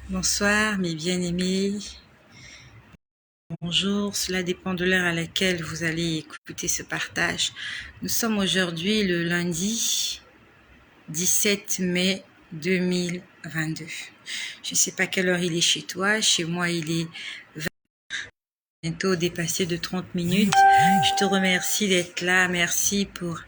Bonsoir mes bien-aimés, bonjour, cela dépend de l'heure à laquelle vous allez écouter ce partage. Nous sommes aujourd'hui le lundi 17 mai 2022. Je ne sais pas quelle heure il est chez toi, chez moi il est bientôt dépassé de 30 minutes. Je te remercie d'être là, merci pour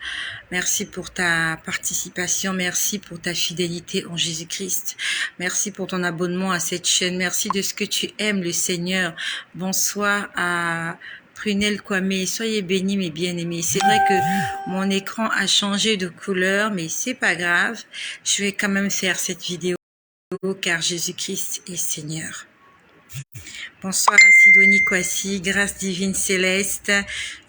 ta participation, merci pour ta fidélité en Jésus-Christ. Merci pour ton abonnement à cette chaîne, merci de ce que tu aimes le Seigneur. Bonsoir à Prunel Kwame, soyez bénis mes bien-aimés. C'est vrai que mon écran a changé de couleur, mais c'est pas grave. Je vais quand même faire cette vidéo car Jésus-Christ est Seigneur. Bonsoir à Sidonie Kwasi, grâce divine céleste,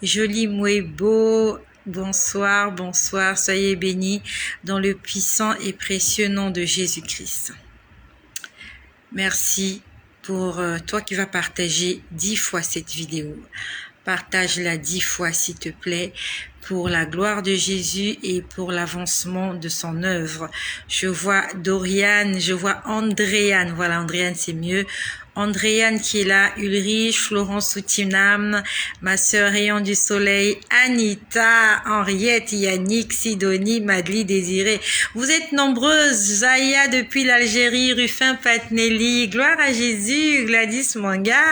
joli Mouebo, bonsoir, bonsoir, soyez bénis dans le puissant et précieux nom de Jésus-Christ. Merci pour toi qui vas partager 10 fois cette vidéo. Partage-la 10 fois s'il te plaît, pour la gloire de Jésus et pour l'avancement de son œuvre. Je vois Doriane, je vois Andréane, voilà Andréane c'est mieux. Andréane qui est là, Ulrich, Florence Soutinam, ma sœur Rayon du Soleil, Anita, Henriette, Yannick, Sidonie, Madly, Désirée. Vous êtes nombreuses, Zaya depuis l'Algérie, Ruffin Patnelli, gloire à Jésus, Gladys Manga,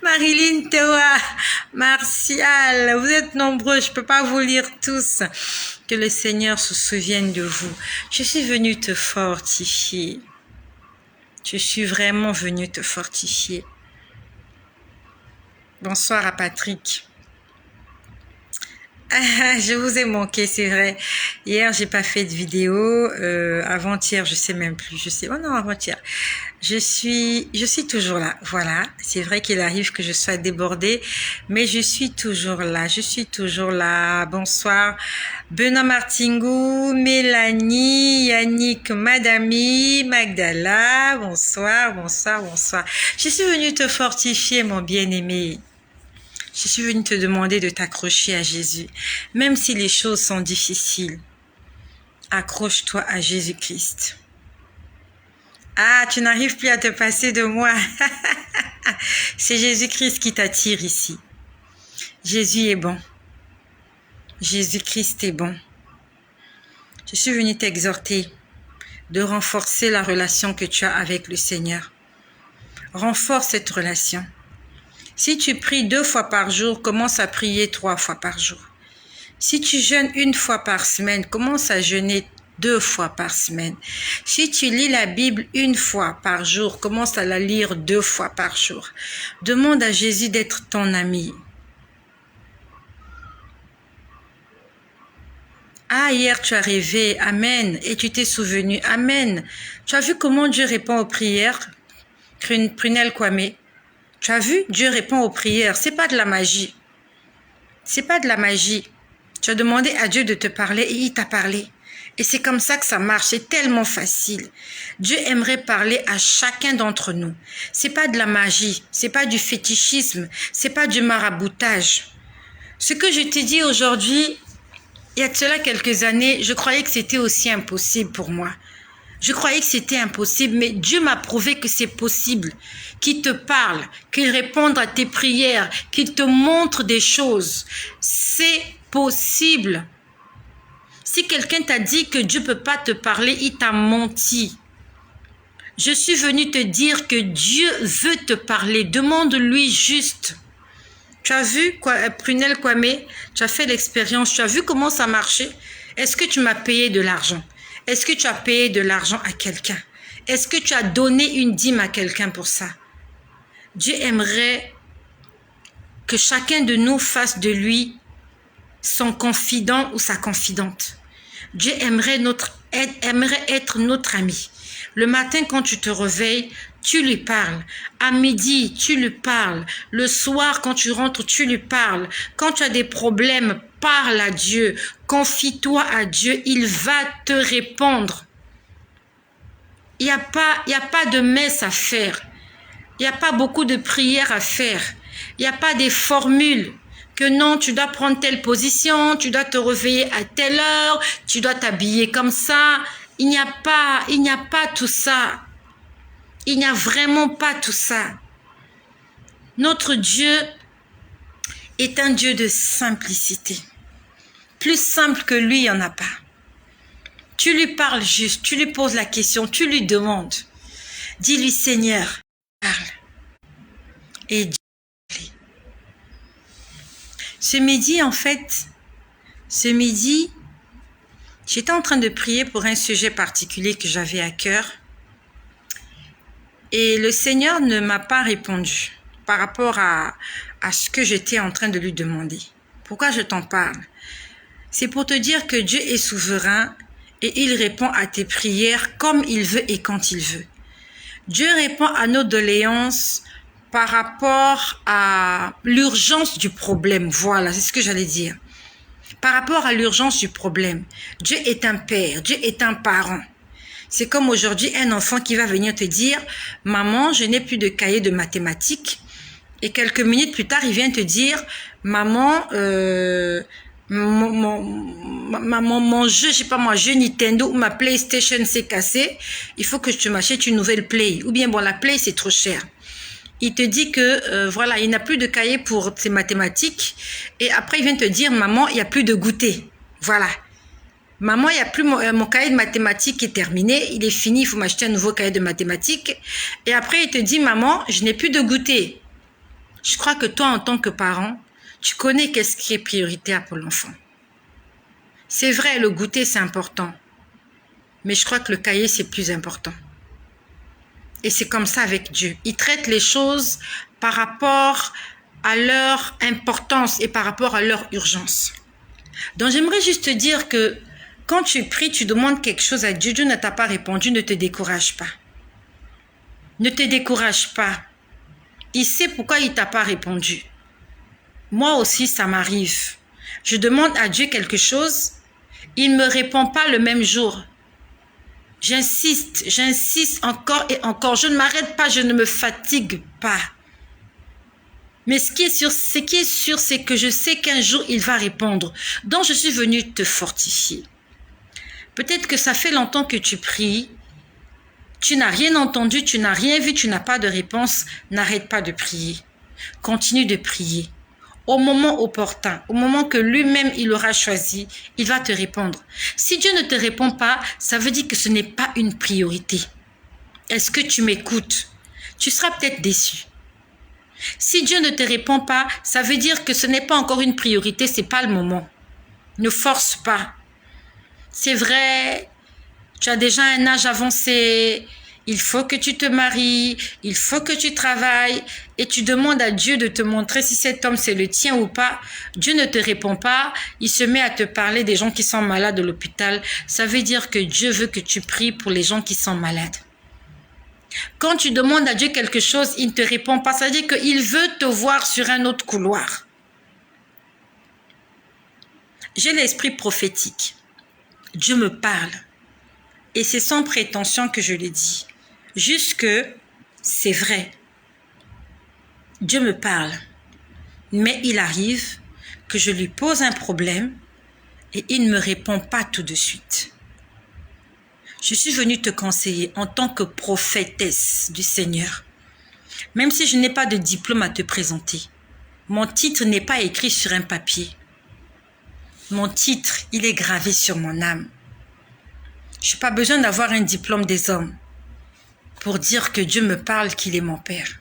Marilyn Tewa, Martial, vous êtes nombreux, je peux pas vous lire tous. Que le Seigneur se souvienne de vous. Je suis venue te fortifier. Je suis vraiment venue te fortifier. Bonsoir à Patrick. Je vous ai manqué, c'est vrai. Hier, j'ai pas fait de vidéo. Avant-hier, je sais même plus. Oh non, avant-hier. Je suis toujours là. Voilà. C'est vrai qu'il arrive que je sois débordée, mais je suis toujours là. Je suis toujours là. Bonsoir. Benoît Martingou, Mélanie, Yannick, Madami, Magdala. Bonsoir, bonsoir, bonsoir. Je suis venue te fortifier, mon bien-aimé. Je suis venue te demander de t'accrocher à Jésus. Même si les choses sont difficiles, accroche-toi à Jésus-Christ. Ah, tu n'arrives plus à te passer de moi. C'est Jésus-Christ qui t'attire ici. Jésus est bon. Jésus-Christ est bon. Je suis venue t'exhorter de renforcer la relation que tu as avec le Seigneur. Renforce cette relation. Si tu pries 2 fois par jour, commence à prier 3 fois par jour. Si tu jeûnes 1 fois par semaine, commence à jeûner 2 fois par semaine. Si tu lis la Bible 1 fois par jour, commence à la lire 2 fois par jour. Demande à Jésus d'être ton ami. Ah, hier tu as rêvé, amen, et tu t'es souvenu, amen. Tu as vu comment Dieu répond aux prières? Prunel Kwame. Tu as vu? Dieu répond aux prières. C'est pas de la magie. C'est pas de la magie. Tu as demandé à Dieu de te parler et il t'a parlé. Et c'est comme ça que ça marche. C'est tellement facile. Dieu aimerait parler à chacun d'entre nous. C'est pas de la magie. C'est pas du fétichisme. C'est pas du maraboutage. Ce que je t'ai dit aujourd'hui, il y a de cela quelques années, je croyais que c'était aussi impossible pour moi. Je croyais que c'était impossible, mais Dieu m'a prouvé que c'est possible. Qu'il te parle, qu'il réponde à tes prières, qu'il te montre des choses. C'est possible. Si quelqu'un t'a dit que Dieu ne peut pas te parler, il t'a menti. Je suis venue te dire que Dieu veut te parler. Demande-lui juste. Tu as vu, Prunel Kwame, tu as fait l'expérience, tu as vu comment ça marchait? Est-ce que tu m'as payé de l'argent? Est-ce que tu as payé de l'argent à quelqu'un? Est-ce que tu as donné une dîme à quelqu'un pour ça? Dieu aimerait que chacun de nous fasse de lui son confident ou sa confidente. Dieu aimerait être notre ami. Le matin, quand tu te réveilles, tu lui parles. À midi, tu lui parles. Le soir, quand tu rentres, tu lui parles. Quand tu as des problèmes, parle à Dieu. Confie-toi à Dieu. Il va te répondre. Il n'y a pas de messe à faire. Il n'y a pas beaucoup de prières à faire. Il n'y a pas des formules. Que non, tu dois prendre telle position, tu dois te réveiller à telle heure, tu dois t'habiller comme ça. Il n'y a pas tout ça. Il n'y a vraiment pas tout ça. Notre Dieu est un Dieu de simplicité. Plus simple que lui, il n'y en a pas. Tu lui parles juste, tu lui poses la question, tu lui demandes. Dis-lui, Seigneur, parle. Et Dieu. Ce midi, en fait, j'étais en train de prier pour un sujet particulier que j'avais à cœur. Et le Seigneur ne m'a pas répondu par rapport à ce que j'étais en train de lui demander. Pourquoi je t'en parle? C'est pour te dire que Dieu est souverain et il répond à tes prières comme il veut et quand il veut. Dieu répond à nos doléances par rapport à l'urgence du problème. Voilà, c'est ce que j'allais dire. Par rapport à l'urgence du problème. Dieu est un père, Dieu est un parent. C'est comme aujourd'hui un enfant qui va venir te dire « Maman, je n'ai plus de cahier de mathématiques. » Et quelques minutes plus tard, il vient te dire « Maman, mon jeu, je sais pas moi, jeu Nintendo ou ma PlayStation s'est cassée. Il faut que je te m'achète une nouvelle Play. » Ou bien, bon, la Play, c'est trop cher. Il te dit que, voilà, il n'a plus de cahier pour ses mathématiques. Et après, il vient te dire « Maman, il n'y a plus de goûter. » Voilà. Maman, il n'y a plus mon cahier de mathématiques est terminé, il est fini, il faut m'acheter un nouveau cahier de mathématiques. Et après, il te dit, maman, je n'ai plus de goûter. Je crois que toi, en tant que parent, tu connais qu'est-ce qui est prioritaire pour l'enfant. C'est vrai, le goûter, c'est important. Mais je crois que le cahier, c'est plus important. Et c'est comme ça avec Dieu. Il traite les choses par rapport à leur importance et par rapport à leur urgence. Donc, j'aimerais juste te dire que quand tu pries, tu demandes quelque chose à Dieu, Dieu ne t'a pas répondu, ne te décourage pas. Ne te décourage pas. Il sait pourquoi il ne t'a pas répondu. Moi aussi, ça m'arrive. Je demande à Dieu quelque chose, il ne me répond pas le même jour. J'insiste encore et encore. Je ne m'arrête pas, je ne me fatigue pas. Mais ce qui est sûr, c'est que je sais qu'un jour, il va répondre. Donc, je suis venue te fortifier. Peut-être que ça fait longtemps que tu pries, tu n'as rien entendu, tu n'as rien vu, tu n'as pas de réponse. N'arrête pas de prier. Continue de prier. Au moment opportun, au moment que lui-même il aura choisi, il va te répondre. Si Dieu ne te répond pas, ça veut dire que ce n'est pas une priorité. Est-ce que tu m'écoutes? Tu seras peut-être déçu. Si Dieu ne te répond pas, ça veut dire que ce n'est pas encore une priorité, ce n'est pas le moment. Ne force pas. C'est vrai, tu as déjà un âge avancé, il faut que tu te maries, il faut que tu travailles et tu demandes à Dieu de te montrer si cet homme c'est le tien ou pas. Dieu ne te répond pas, il se met à te parler des gens qui sont malades à l'hôpital. Ça veut dire que Dieu veut que tu pries pour les gens qui sont malades. Quand tu demandes à Dieu quelque chose, il ne te répond pas. Ça veut dire qu'il veut te voir sur un autre couloir. J'ai l'esprit prophétique. Dieu me parle. Et c'est sans prétention que je le dis. Juste que c'est vrai. Dieu me parle. Mais il arrive que je lui pose un problème et il ne me répond pas tout de suite. Je suis venue te conseiller en tant que prophétesse du Seigneur. Même si je n'ai pas de diplôme à te présenter, mon titre n'est pas écrit sur un papier. Mon titre, il est gravé sur mon âme. Je n'ai pas besoin d'avoir un diplôme des hommes pour dire que Dieu me parle qu'il est mon Père.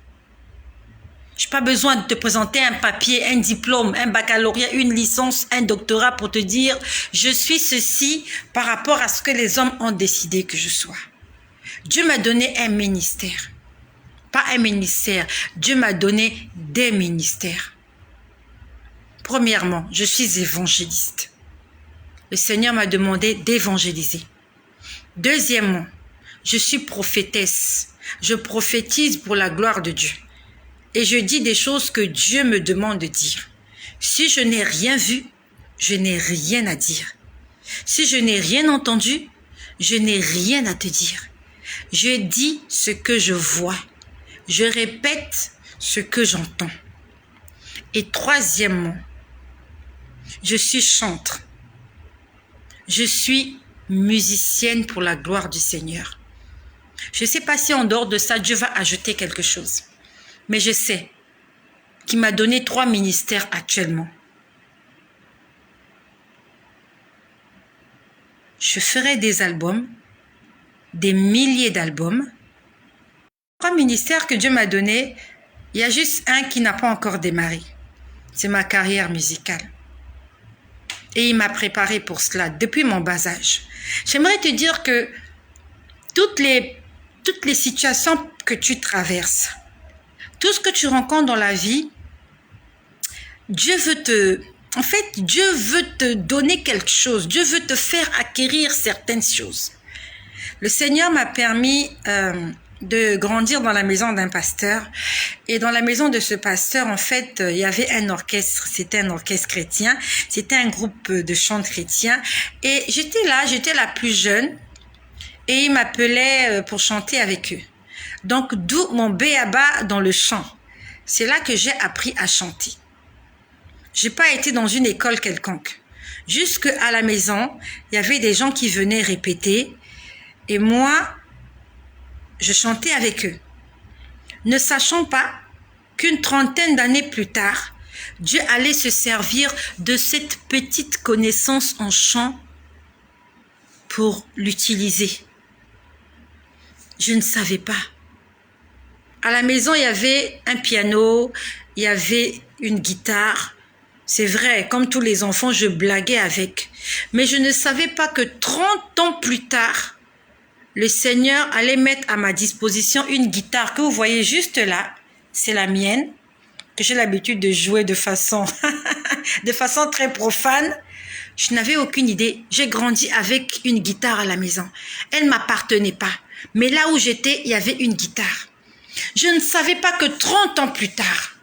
Je n'ai pas besoin de te présenter un papier, un diplôme, un baccalauréat, une licence, un doctorat pour te dire « Je suis ceci par rapport à ce que les hommes ont décidé que je sois. » Dieu m'a donné un ministère. Pas un ministère. Dieu m'a donné des ministères. Premièrement, je suis évangéliste. Le Seigneur m'a demandé d'évangéliser. Deuxièmement, je suis prophétesse. Je prophétise pour la gloire de Dieu. Et je dis des choses que Dieu me demande de dire. Si je n'ai rien vu, je n'ai rien à dire. Si je n'ai rien entendu, je n'ai rien à te dire. Je dis ce que je vois. Je répète ce que j'entends. Et troisièmement, je suis chantre. Je suis musicienne pour la gloire du Seigneur. Je ne sais pas si en dehors de ça, Dieu va ajouter quelque chose. Mais je sais qu'il m'a donné 3 ministères actuellement. Je ferai des albums, des milliers d'albums. 3 ministères que Dieu m'a donnés, il y a juste un qui n'a pas encore démarré. C'est ma carrière musicale. Et il m'a préparé pour cela depuis mon bas âge. J'aimerais te dire que toutes les situations que tu traverses, tout ce que tu rencontres dans la vie, Dieu veut te donner quelque chose. Dieu veut te faire acquérir certaines choses. Le Seigneur m'a permis de grandir dans la maison d'un pasteur. Et dans la maison de ce pasteur, en fait, il y avait un orchestre. C'était un orchestre chrétien. C'était un groupe de chants chrétiens. Et j'étais la plus jeune. Et ils m'appelaient pour chanter avec eux. Donc, d'où mon b.a.-ba dans le chant. C'est là que j'ai appris à chanter. J'ai pas été dans une école quelconque. Jusque à la maison, il y avait des gens qui venaient répéter. Et moi, je chantais avec eux. Ne sachant pas qu'une trentaine d'années plus tard, Dieu allait se servir de cette petite connaissance en chant pour l'utiliser. Je ne savais pas. À la maison, il y avait un piano, il y avait une guitare. C'est vrai, comme tous les enfants, je blaguais avec. Mais je ne savais pas que 30 ans plus tard, le Seigneur allait mettre à ma disposition une guitare que vous voyez juste là. C'est la mienne, que j'ai l'habitude de jouer de façon très profane. Je n'avais aucune idée. J'ai grandi avec une guitare à la maison. Elle ne m'appartenait pas. Mais là où j'étais, il y avait une guitare. Je ne savais pas que 30 ans plus tard,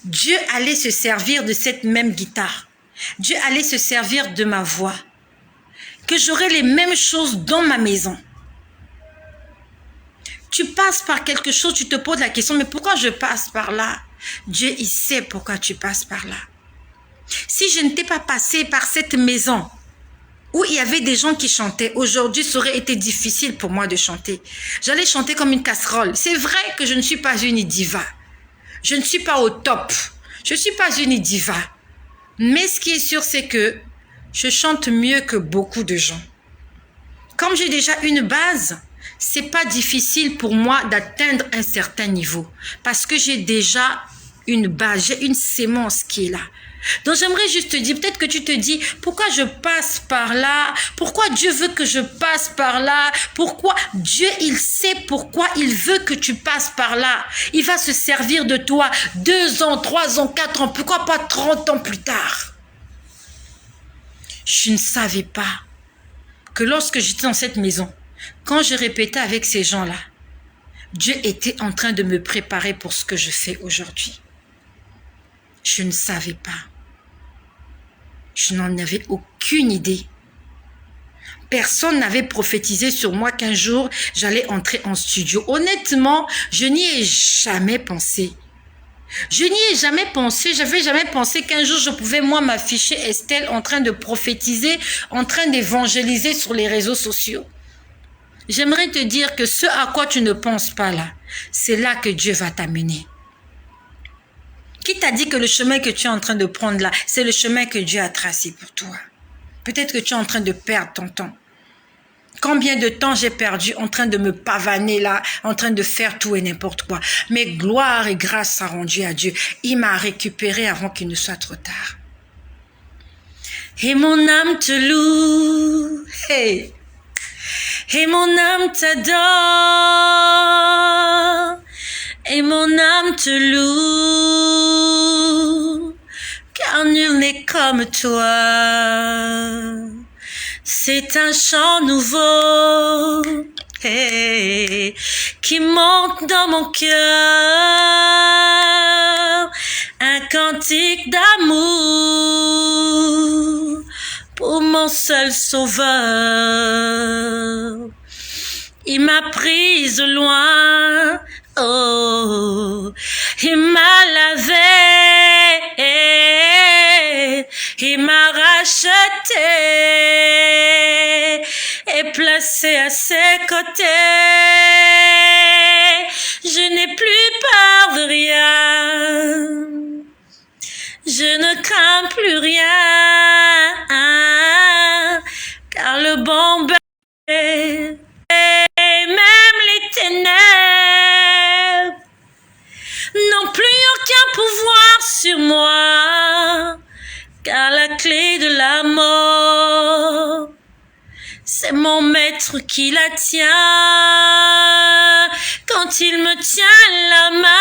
Dieu allait se servir de cette même guitare. Dieu allait se servir de ma voix. Que j'aurais les mêmes choses dans ma maison. Tu passes par quelque chose, tu te poses la question, mais pourquoi je passe par là? Dieu, il sait pourquoi tu passes par là. Si je n'étais pas passée par cette maison où il y avait des gens qui chantaient, aujourd'hui, ça aurait été difficile pour moi de chanter. J'allais chanter comme une casserole. C'est vrai que je ne suis pas une diva. Je ne suis pas au top. Je ne suis pas une diva. Mais ce qui est sûr, c'est que je chante mieux que beaucoup de gens. Comme j'ai déjà une base, c'est pas difficile pour moi d'atteindre un certain niveau. Parce que j'ai déjà une base, j'ai une sémence qui est là. Donc j'aimerais juste te dire, peut-être que tu te dis, pourquoi je passe par là? Pourquoi Dieu veut que je passe par là? Pourquoi Dieu, il sait pourquoi il veut que tu passes par là. Il va se servir de toi 2 ans, 3 ans, 4 ans, pourquoi pas 30 ans plus tard? Je ne savais pas que lorsque j'étais dans cette maison, quand je répétais avec ces gens-là, Dieu était en train de me préparer pour ce que je fais aujourd'hui. Je ne savais pas. Je n'en avais aucune idée. Personne n'avait prophétisé sur moi qu'un jour, j'allais entrer en studio. Honnêtement, je n'y ai jamais pensé. Je n'y ai jamais pensé. J'avais jamais pensé qu'un jour, je pouvais, moi, m'afficher Estelle en train de prophétiser, en train d'évangéliser sur les réseaux sociaux. J'aimerais te dire que ce à quoi tu ne penses pas là, c'est là que Dieu va t'amener. Qui t'a dit que le chemin que tu es en train de prendre là, c'est le chemin que Dieu a tracé pour toi? Peut-être que tu es en train de perdre ton temps. Combien de temps j'ai perdu en train de me pavaner là, en train de faire tout et n'importe quoi. Mais gloire et grâce sont rendues à Dieu. Il m'a récupéré avant qu'il ne soit trop tard. Et mon âme te loue. Hey. Et mon âme t'adore. Et mon âme te loue, car nul n'est comme toi. C'est un chant nouveau hey, qui monte dans mon cœur, un cantique d'amour pour mon seul sauveur. Il m'a prise loin. Oh, il m'a lavé, il m'a racheté, et placé à ses côtés. Je n'ai plus peur de rien. Je ne crains plus rien. Car le bon berger et même les ténèbres n'ont plus aucun pouvoir sur moi. Car la clé de la mort, c'est mon maître qui la tient. Quand il me tient la main,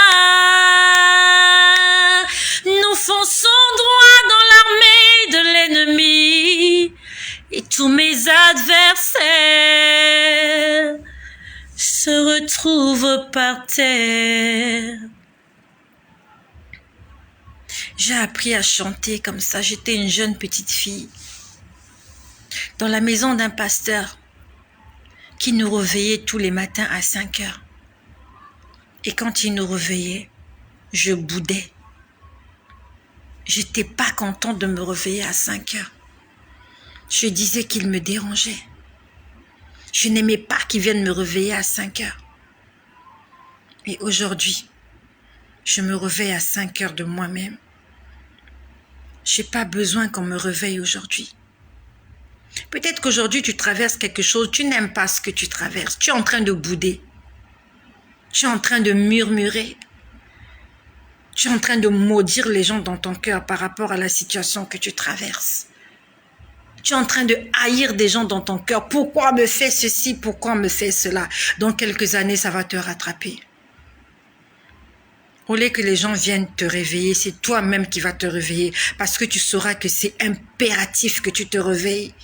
nous fonçons droit dans l'armée de l'ennemi. Et tous mes adversaires se retrouvent par terre. J'ai appris à chanter comme ça. J'étais une jeune petite fille dans la maison d'un pasteur qui nous réveillait tous les matins à 5 heures. Et quand il nous réveillait, je boudais. J'étais pas contente de me réveiller à 5 heures. Je disais qu'il me dérangeait. Je n'aimais pas qu'il vienne me réveiller à 5 heures. Et aujourd'hui, je me réveille à 5 heures de moi-même. J'ai pas besoin qu'on me réveille aujourd'hui. Peut-être qu'aujourd'hui, tu traverses quelque chose, tu n'aimes pas ce que tu traverses. Tu es en train de bouder. Tu es en train de murmurer. Tu es en train de maudire les gens dans ton cœur par rapport à la situation que tu traverses. Tu es en train de haïr des gens dans ton cœur. Pourquoi on me fait ceci? Pourquoi on me fait cela? Dans quelques années, ça va te rattraper. Au lieu que les gens viennent te réveiller, c'est toi-même qui vas te réveiller parce que tu sauras que c'est impératif que tu te réveilles.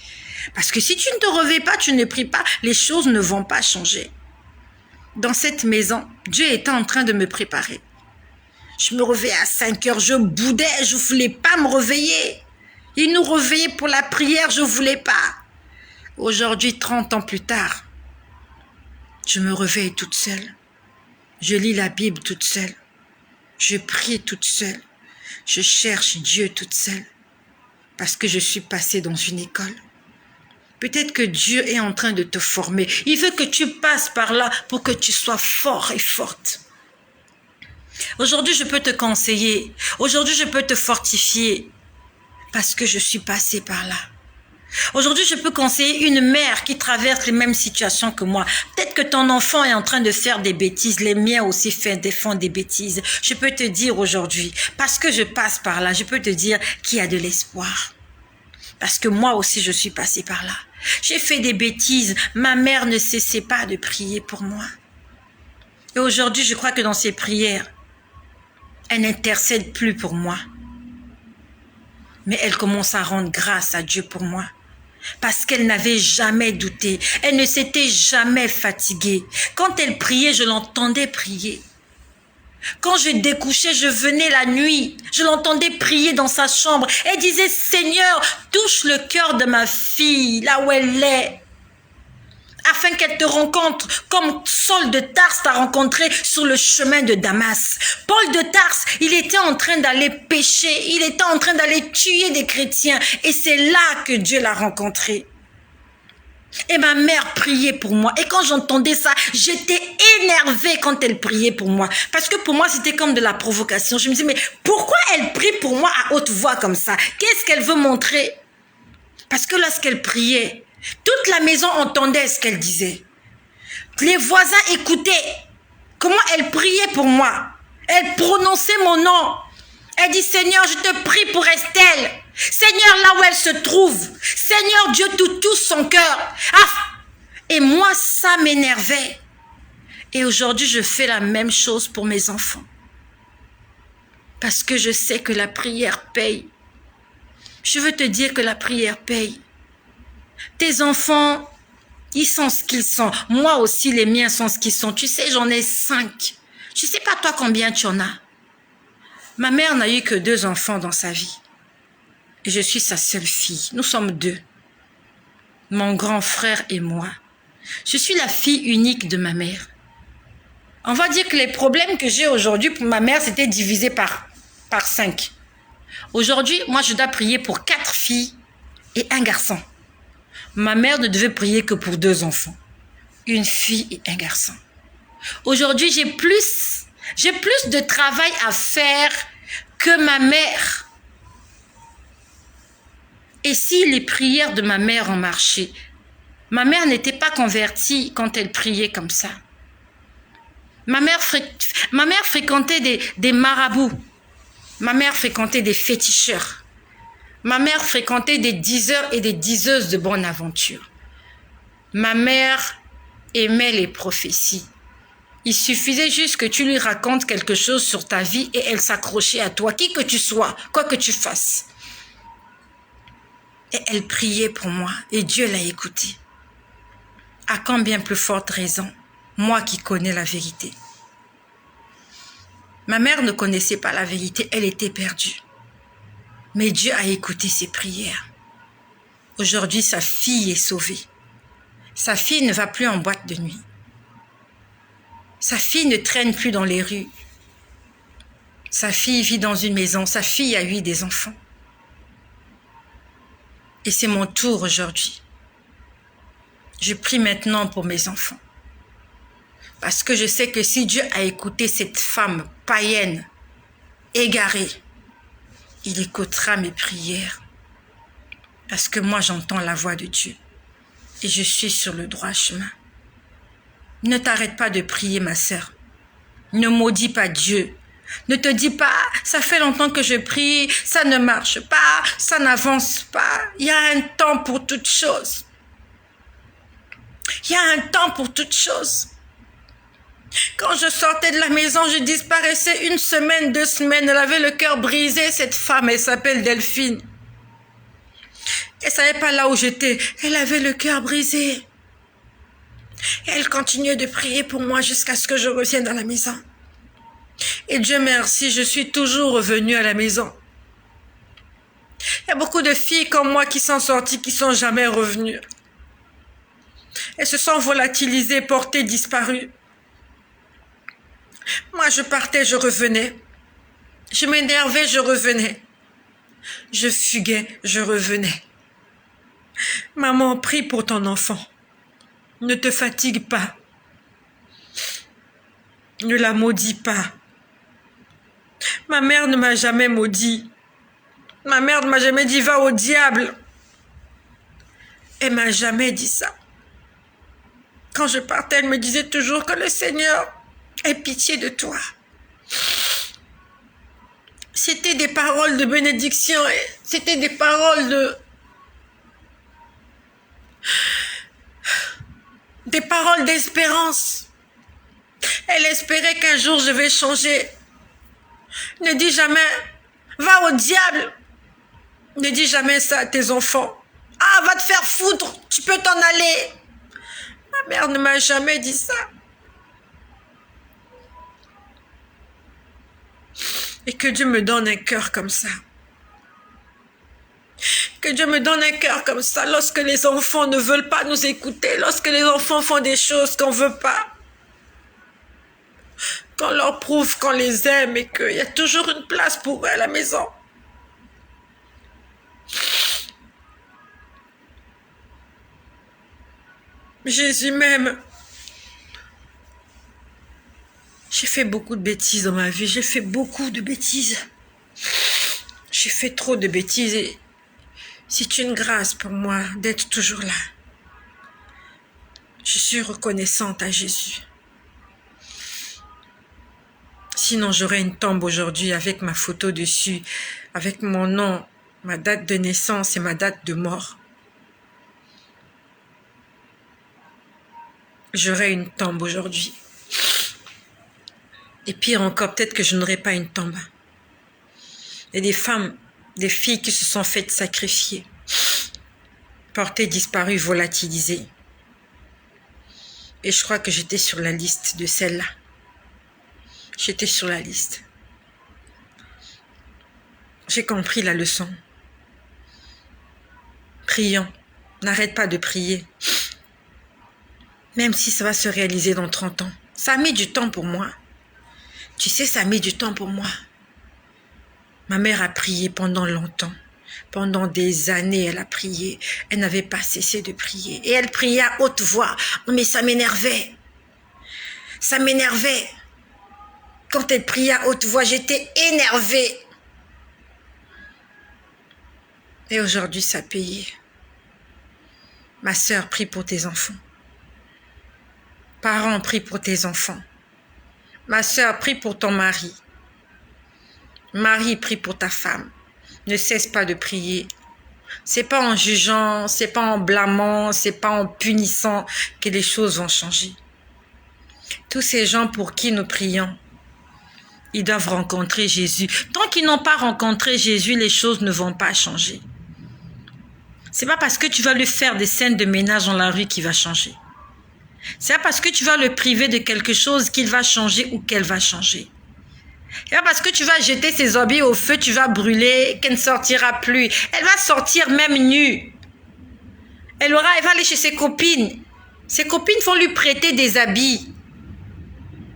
Parce que si tu ne te réveilles pas, tu ne pries pas, les choses ne vont pas changer. Dans cette maison, Dieu était en train de me préparer. Je me réveillais à 5 heures, je boudais, je ne voulais pas me réveiller. Il nous réveillait pour la prière, je ne voulais pas. Aujourd'hui, 30 ans plus tard, je me réveille toute seule. Je lis la Bible toute seule. Je prie toute seule. Je cherche Dieu toute seule. Parce que je suis passée dans une école. Peut-être que Dieu est en train de te former. Il veut que tu passes par là pour que tu sois fort et forte. Aujourd'hui, je peux te conseiller. Aujourd'hui, je peux te fortifier. Parce que je suis passée par là. Aujourd'hui, je peux conseiller une mère qui traverse les mêmes situations que moi. Peut-être que ton enfant est en train de faire des bêtises. Les miens aussi font des bêtises. Je peux te dire aujourd'hui, parce que je passe par là, je peux te dire qu'il y a de l'espoir. Parce que moi aussi, je suis passée par là. J'ai fait des bêtises. Ma mère ne cessait pas de prier pour moi. Et aujourd'hui, je crois que dans ses prières, elle n'intercède plus pour moi. Mais elle commence à rendre grâce à Dieu pour moi. Parce qu'elle n'avait jamais douté. Elle ne s'était jamais fatiguée. Quand elle priait, je l'entendais prier. Quand je découchais, je venais la nuit. Je l'entendais prier dans sa chambre. Elle disait, Seigneur, touche le cœur de ma fille, là où elle est. Afin qu'elle te rencontre comme Saul de Tarse t'a rencontré sur le chemin de Damas. Paul de Tarse, il était en train d'aller pécher, il était en train d'aller tuer des chrétiens et c'est là que Dieu l'a rencontré. Et ma mère priait pour moi et quand j'entendais ça, j'étais énervée quand elle priait pour moi. Parce que pour moi, c'était comme de la provocation. Je me disais, mais pourquoi elle prie pour moi à haute voix comme ça? Qu'est-ce qu'elle veut montrer? Parce que lorsqu'elle priait, toute la maison entendait ce qu'elle disait. Les voisins écoutaient comment elle priait pour moi. Elle prononçait mon nom. Elle dit, Seigneur, je te prie pour Estelle. Seigneur, là où elle se trouve. Seigneur, Dieu touche son cœur. Ah! Et moi, ça m'énervait. Et aujourd'hui, je fais la même chose pour mes enfants. Parce que je sais que la prière paye. Je veux te dire que la prière paye. Tes enfants, ils sont ce qu'ils sont. Moi aussi, les miens sont ce qu'ils sont. Tu sais, j'en ai 5. Je ne sais pas toi combien tu en as. Ma mère n'a eu que 2 enfants dans sa vie. Et je suis sa seule fille. Nous sommes 2. Mon grand frère et moi. Je suis la fille unique de ma mère. On va dire que les problèmes que j'ai aujourd'hui pour ma mère, c'était divisé par 5. Aujourd'hui, moi, je dois prier pour 4 filles et 1 garçon. Ma mère ne devait prier que pour 2 enfants, une fille et un garçon. Aujourd'hui, j'ai plus de travail à faire que ma mère. Et si les prières de ma mère ont marché, ma mère n'était pas convertie quand elle priait comme ça. Ma mère fréquentait des marabouts. Ma mère fréquentait des féticheurs. Ma mère fréquentait des diseurs et des diseuses de bonne aventure. Ma mère aimait les prophéties. Il suffisait juste que tu lui racontes quelque chose sur ta vie et elle s'accrochait à toi, qui que tu sois, quoi que tu fasses. Et elle priait pour moi et Dieu l'a écoutée. À quand bien plus forte raison, moi qui connais la vérité. Ma mère ne connaissait pas la vérité, elle était perdue. Mais Dieu a écouté ses prières. Aujourd'hui, sa fille est sauvée. Sa fille ne va plus en boîte de nuit. Sa fille ne traîne plus dans les rues. Sa fille vit dans une maison. Sa fille a eu des enfants. Et c'est mon tour aujourd'hui. Je prie maintenant pour mes enfants. Parce que je sais que si Dieu a écouté cette femme païenne, égarée, il écoutera mes prières. Parce que moi, j'entends la voix de Dieu. Et je suis sur le droit chemin. Ne t'arrête pas de prier, ma sœur. Ne maudis pas Dieu. Ne te dis pas, ça fait longtemps que je prie, ça ne marche pas, ça n'avance pas. Il y a un temps pour toute chose. Il y a un temps pour toute chose. Quand je sortais de la maison, je disparaissais 1 semaine, 2 semaines. Elle avait le cœur brisé, cette femme, elle s'appelle Delphine. Elle ne savait pas là où j'étais. Elle avait le cœur brisé. Et elle continuait de prier pour moi jusqu'à ce que je revienne à la maison. Et Dieu merci, je suis toujours revenue à la maison. Il y a beaucoup de filles comme moi qui sont sorties, qui ne sont jamais revenues. Elles se sont volatilisées, portées, disparues. Moi, je partais, je revenais. Je m'énervais, je revenais. Je fuguais, je revenais. Maman, prie pour ton enfant. Ne te fatigue pas. Ne la maudis pas. Ma mère ne m'a jamais maudit. Ma mère ne m'a jamais dit va au diable. Elle m'a jamais dit ça. Quand je partais, elle me disait toujours que le Seigneur ait pitié de toi. C'était des paroles de bénédiction, c'était des paroles d'espérance. Elle espérait qu'un jour je vais changer. Ne dis jamais, va au diable. Ne dis jamais ça à tes enfants. Ah, va te faire foutre, tu peux t'en aller. Ma mère ne m'a jamais dit ça. Et que Dieu me donne un cœur comme ça. Que Dieu me donne un cœur comme ça lorsque les enfants ne veulent pas nous écouter, lorsque les enfants font des choses qu'on ne veut pas. Qu'on leur prouve qu'on les aime et qu'il y a toujours une place pour eux à la maison. Jésus m'aime. J'ai fait beaucoup de bêtises dans ma vie. J'ai fait beaucoup de bêtises. J'ai fait trop de bêtises et c'est une grâce pour moi d'être toujours là. Je suis reconnaissante à Jésus. Sinon, j'aurais une tombe aujourd'hui avec ma photo dessus, avec mon nom, ma date de naissance et ma date de mort. J'aurais une tombe aujourd'hui. Et pire encore, peut-être que je n'aurai pas une tombe. Il y a des femmes, des filles qui se sont faites sacrifier, portées, disparues, volatilisées. Et je crois que j'étais sur la liste de celles-là. J'étais sur la liste. J'ai compris la leçon. Prions. N'arrête pas de prier. Même si ça va se réaliser dans 30 ans. Ça a mis du temps pour moi. Tu sais, ça a mis du temps pour moi. Ma mère a prié pendant longtemps. Pendant des années, elle a prié. Elle n'avait pas cessé de prier. Et elle priait à haute voix. Non, mais ça m'énervait. Ça m'énervait. Quand elle priait à haute voix, j'étais énervée. Et aujourd'hui, ça a payé. Ma sœur, prie pour tes enfants. Parents, prie pour tes enfants. Ma sœur, prie pour ton mari. Marie, prie pour ta femme. Ne cesse pas de prier. C'est pas en jugeant, c'est pas en blâmant, c'est pas en punissant que les choses vont changer. Tous ces gens pour qui nous prions, ils doivent rencontrer Jésus. Tant qu'ils n'ont pas rencontré Jésus, les choses ne vont pas changer. C'est pas parce que tu vas lui faire des scènes de ménage dans la rue qu'il va changer. C'est pas parce que tu vas le priver de quelque chose qu'il va changer ou qu'elle va changer. C'est pas parce que tu vas jeter ses habits au feu, tu vas brûler, qu'elle ne sortira plus. Elle va sortir même nue. Elle va aller chez ses copines. Ses copines vont lui prêter des habits.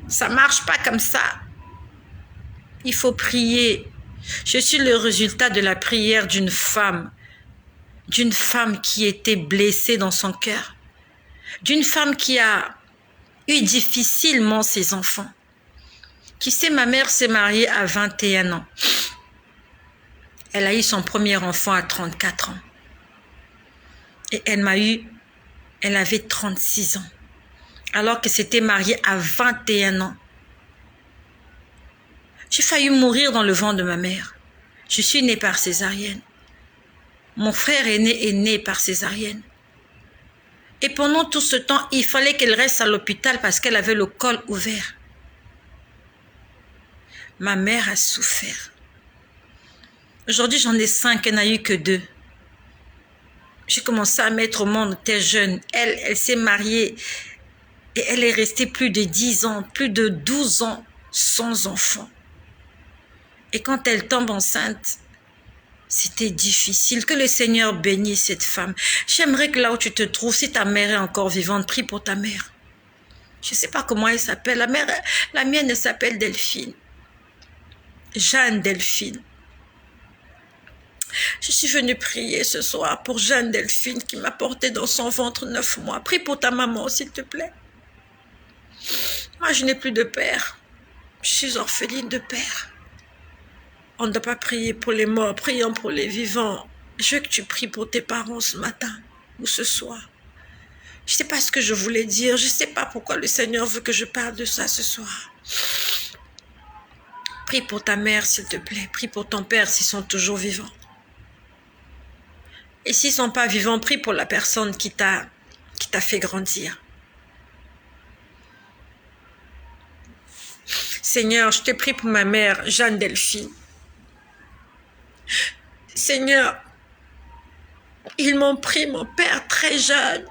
Ça marche pas comme ça. Il faut prier. Je suis le résultat de la prière d'une femme qui était blessée dans son cœur, d'une femme qui a eu difficilement ses enfants. Tu sais, ma mère s'est mariée à 21 ans. Elle a eu son premier enfant à 34 ans. Et elle avait 36 ans. Alors que s'était mariée à 21 ans. J'ai failli mourir dans le ventre de ma mère. Je suis née par césarienne. Mon frère aîné est né par césarienne. Et pendant tout ce temps, il fallait qu'elle reste à l'hôpital parce qu'elle avait le col ouvert. Ma mère a souffert. Aujourd'hui, j'en ai 5, elle n'a eu que 2. J'ai commencé à mettre au monde, t'es jeune. Elle s'est mariée et elle est restée plus de 10 ans, plus de 12 ans sans enfant. Et quand elle tombe enceinte, c'était difficile. Que le Seigneur bénisse cette femme. J'aimerais que là où tu te trouves, si ta mère est encore vivante, prie pour ta mère. Je ne sais pas comment elle s'appelle. La mienne, elle s'appelle Delphine. Jeanne Delphine. Je suis venue prier ce soir pour Jeanne Delphine qui m'a porté dans son ventre 9 mois. Prie pour ta maman, s'il te plaît. Moi, je n'ai plus de père. Je suis orpheline de père. On ne doit pas prier pour les morts, prions pour les vivants. Je veux que tu pries pour tes parents ce matin ou ce soir. Je ne sais pas ce que je voulais dire. Je ne sais pas pourquoi le Seigneur veut que je parle de ça ce soir. Prie pour ta mère, s'il te plaît. Prie pour ton père s'ils sont toujours vivants. Et s'ils ne sont pas vivants, prie pour la personne qui t'a fait grandir. Seigneur, je te prie pour ma mère, Jeanne Delphine. Seigneur, ils m'ont pris mon père très jeune,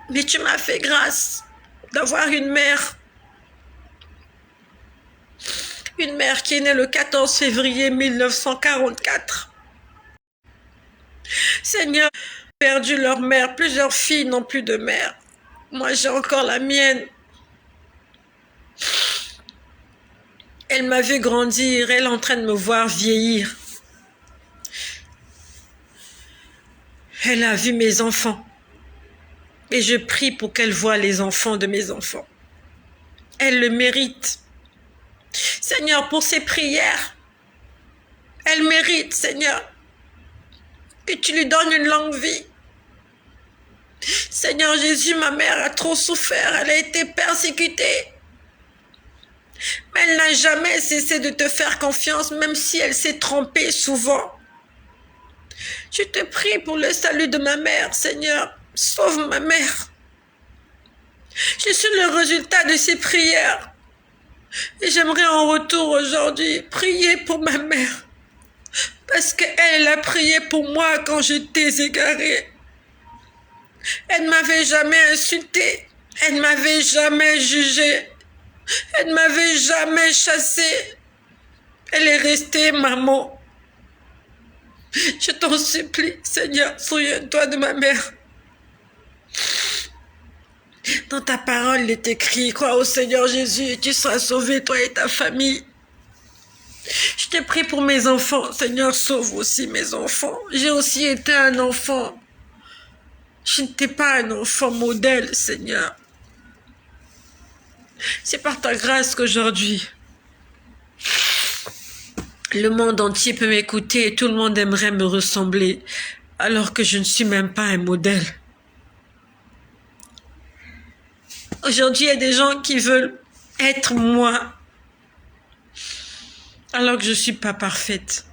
mais tu m'as fait grâce d'avoir une mère qui est née le 14 février 1944. Seigneur, perdu leur mère, plusieurs filles n'ont plus de mère. Moi, j'ai encore la mienne. Elle m'a vu grandir, elle est en train de me voir vieillir. Elle a vu mes enfants. Et je prie pour qu'elle voie les enfants de mes enfants. Elle le mérite. Seigneur, pour ses prières, elle mérite, Seigneur, que tu lui donnes une longue vie. Seigneur Jésus, ma mère a trop souffert, elle a été persécutée. Mais elle n'a jamais cessé de te faire confiance, même si elle s'est trompée souvent. Je te prie pour le salut de ma mère, Seigneur. Sauve ma mère. Je suis le résultat de ses prières. Et j'aimerais en retour aujourd'hui prier pour ma mère. Parce qu'elle a prié pour moi quand j'étais égarée. Elle ne m'avait jamais insultée. Elle ne m'avait jamais jugée. Elle ne m'avait jamais chassée. Elle est restée maman. Je t'en supplie, Seigneur, souviens-toi de ma mère. Dans ta parole, il est écrit, crois au Seigneur Jésus et tu seras sauvé, toi et ta famille. Je te prie pour mes enfants. Seigneur, sauve aussi mes enfants. J'ai aussi été un enfant. Je n'étais pas un enfant modèle, Seigneur. C'est par ta grâce qu'aujourd'hui, le monde entier peut m'écouter et tout le monde aimerait me ressembler, alors que je ne suis même pas un modèle. Aujourd'hui, il y a des gens qui veulent être moi, alors que je ne suis pas parfaite.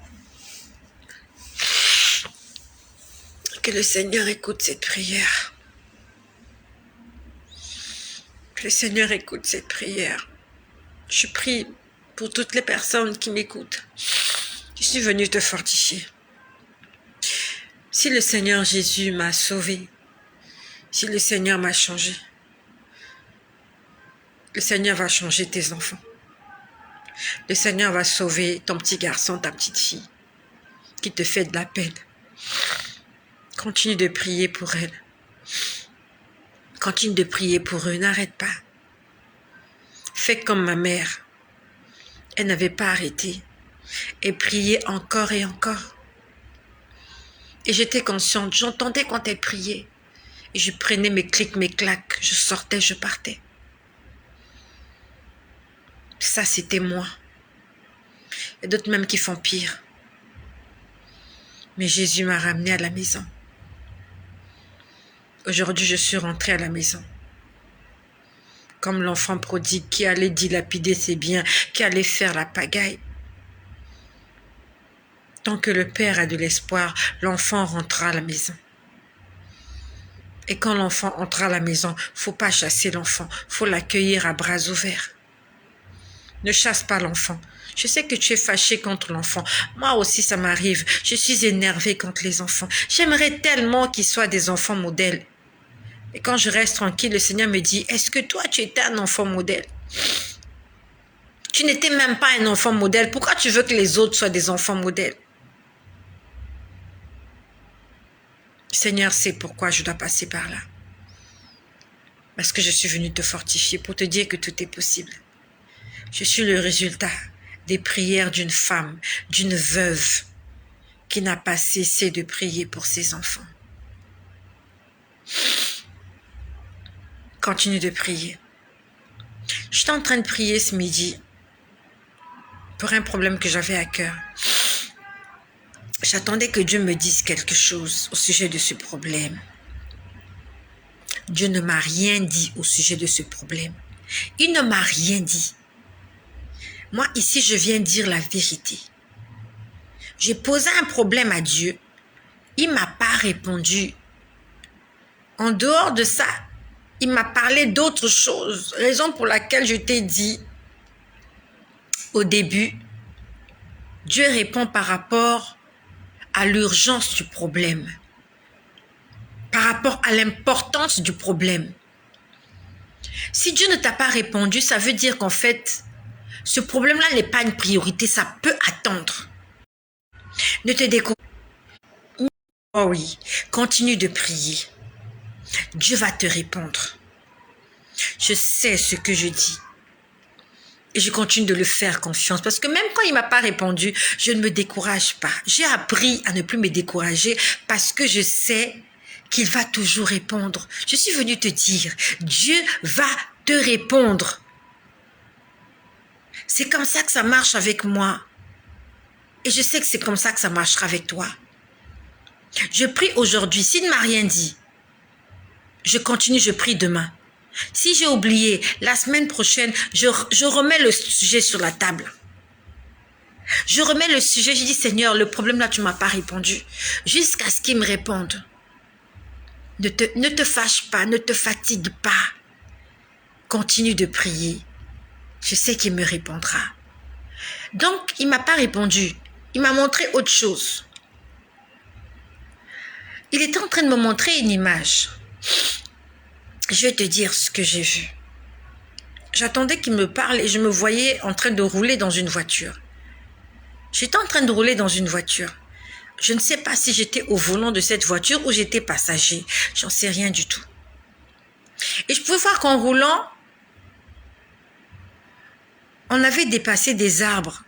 Que le Seigneur écoute cette prière. Que le Seigneur écoute cette prière. Je prie pour toutes les personnes qui m'écoutent. Je suis venue te fortifier. Si le Seigneur Jésus m'a sauvé, si le Seigneur m'a changé, le Seigneur va changer tes enfants. Le Seigneur va sauver ton petit garçon, ta petite fille, qui te fait de la peine. Continue de prier pour elle. Continue de prier pour eux, n'arrête pas. Fais comme ma mère. Elle n'avait pas arrêté. Elle priait encore et encore. Et j'étais consciente, j'entendais quand elle priait. Et je prenais mes clics, mes claques, je sortais, je partais. Ça, c'était moi. Il y a d'autres même qui font pire. Mais Jésus m'a ramenée à la maison. Aujourd'hui, je suis rentrée à la maison. Comme l'enfant prodigue qui allait dilapider ses biens, qui allait faire la pagaille. Tant que le père a de l'espoir, l'enfant rentrera à la maison. Et quand l'enfant entrera à la maison, faut pas chasser l'enfant, faut l'accueillir à bras ouverts. Ne chasse pas l'enfant. Je sais que tu es fâché contre l'enfant. Moi aussi, ça m'arrive. Je suis énervée contre les enfants. J'aimerais tellement qu'ils soient des enfants modèles. Et quand je reste tranquille, le Seigneur me dit, est-ce que toi, tu étais un enfant modèle? Tu n'étais même pas un enfant modèle. Pourquoi tu veux que les autres soient des enfants modèles? Le Seigneur sait pourquoi je dois passer par là. Parce que je suis venue te fortifier pour te dire que tout est possible. Je suis le résultat des prières d'une femme, d'une veuve qui n'a pas cessé de prier pour ses enfants. Continue de prier. J'étais en train de prier ce midi pour un problème que j'avais à cœur. J'attendais que Dieu me dise quelque chose au sujet de ce problème. Dieu ne m'a rien dit au sujet de ce problème. Il ne m'a rien dit. Moi, ici, je viens dire la vérité. J'ai posé un problème à Dieu. Il ne m'a pas répondu. En dehors de ça, il m'a parlé d'autre chose. Raison pour laquelle je t'ai dit au début, Dieu répond par rapport à l'urgence du problème, par rapport à l'importance du problème. Si Dieu ne t'a pas répondu, ça veut dire qu'en fait, ce problème-là n'est pas une priorité, ça peut attendre. Ne te décourage. Oh oui, continue de prier. Dieu va te répondre. Je sais ce que je dis. Et je continue de le faire confiance. Parce que même quand il ne m'a pas répondu, je ne me décourage pas. J'ai appris à ne plus me décourager parce que je sais qu'il va toujours répondre. Je suis venue te dire, Dieu va te répondre. C'est comme ça que ça marche avec moi. Et je sais que c'est comme ça que ça marchera avec toi. Je prie aujourd'hui. S'il ne m'a rien dit, je continue, je prie demain. Si j'ai oublié, la semaine prochaine, je remets le sujet sur la table. Je remets le sujet, je dis, Seigneur, le problème là, tu ne m'as pas répondu. Jusqu'à ce qu'il me réponde. Ne te fâche pas, ne te fatigue pas. Continue de prier. Je sais qu'il me répondra. Donc, il ne m'a pas répondu. Il m'a montré autre chose. Il était en train de me montrer une image. Je vais te dire ce que j'ai vu. J'attendais qu'il me parle et je me voyais en train de rouler dans une voiture. J'étais en train de rouler dans une voiture. Je ne sais pas si j'étais au volant de cette voiture ou j'étais passager. J'en sais rien du tout. Et je pouvais voir qu'en roulant, on avait dépassé des arbres.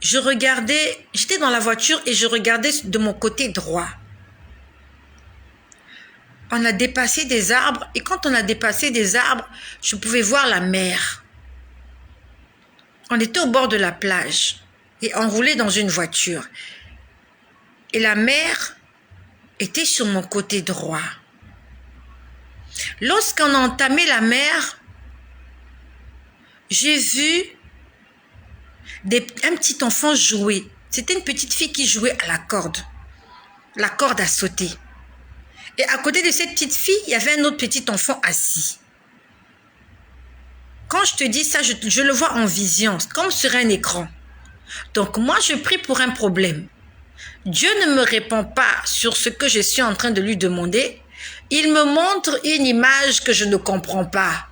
j'étais dans la voiture et je regardais de mon côté droit. On a dépassé des arbres et quand on a dépassé des arbres, je pouvais voir la mer. On était au bord de la plage et on roulait dans une voiture. Et la mer était sur mon côté droit. Lorsqu'on a entamé la mer, j'ai vu un petit enfant jouer. C'était une petite fille qui jouait à la corde à sauter. Et à côté de cette petite fille, il y avait un autre petit enfant assis. Quand je te dis ça, je le vois en vision, comme sur un écran. Donc moi, je prie pour un problème. Dieu ne me répond pas sur ce que je suis en train de lui demander. Il me montre une image que je ne comprends pas.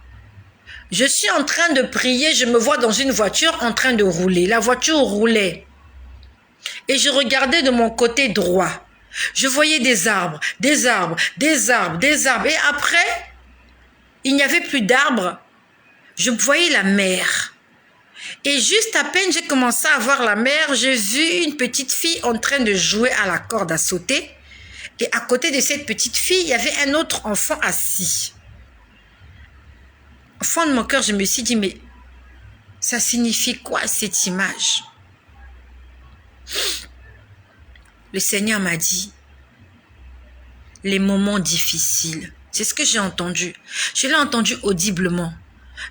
Je suis en train de prier, je me vois dans une voiture en train de rouler. La voiture roulait. Et je regardais de mon côté droit. Je voyais des arbres, des arbres, des arbres, des arbres. Et après, il n'y avait plus d'arbres. Je voyais la mer. Et juste à peine j'ai commencé à voir la mer, j'ai vu une petite fille en train de jouer à la corde à sauter. Et à côté de cette petite fille, il y avait un autre enfant assis. Au fond de mon cœur, je me suis dit, mais ça signifie quoi cette image? Le Seigneur m'a dit, les moments difficiles. C'est ce que j'ai entendu. Je l'ai entendu audiblement.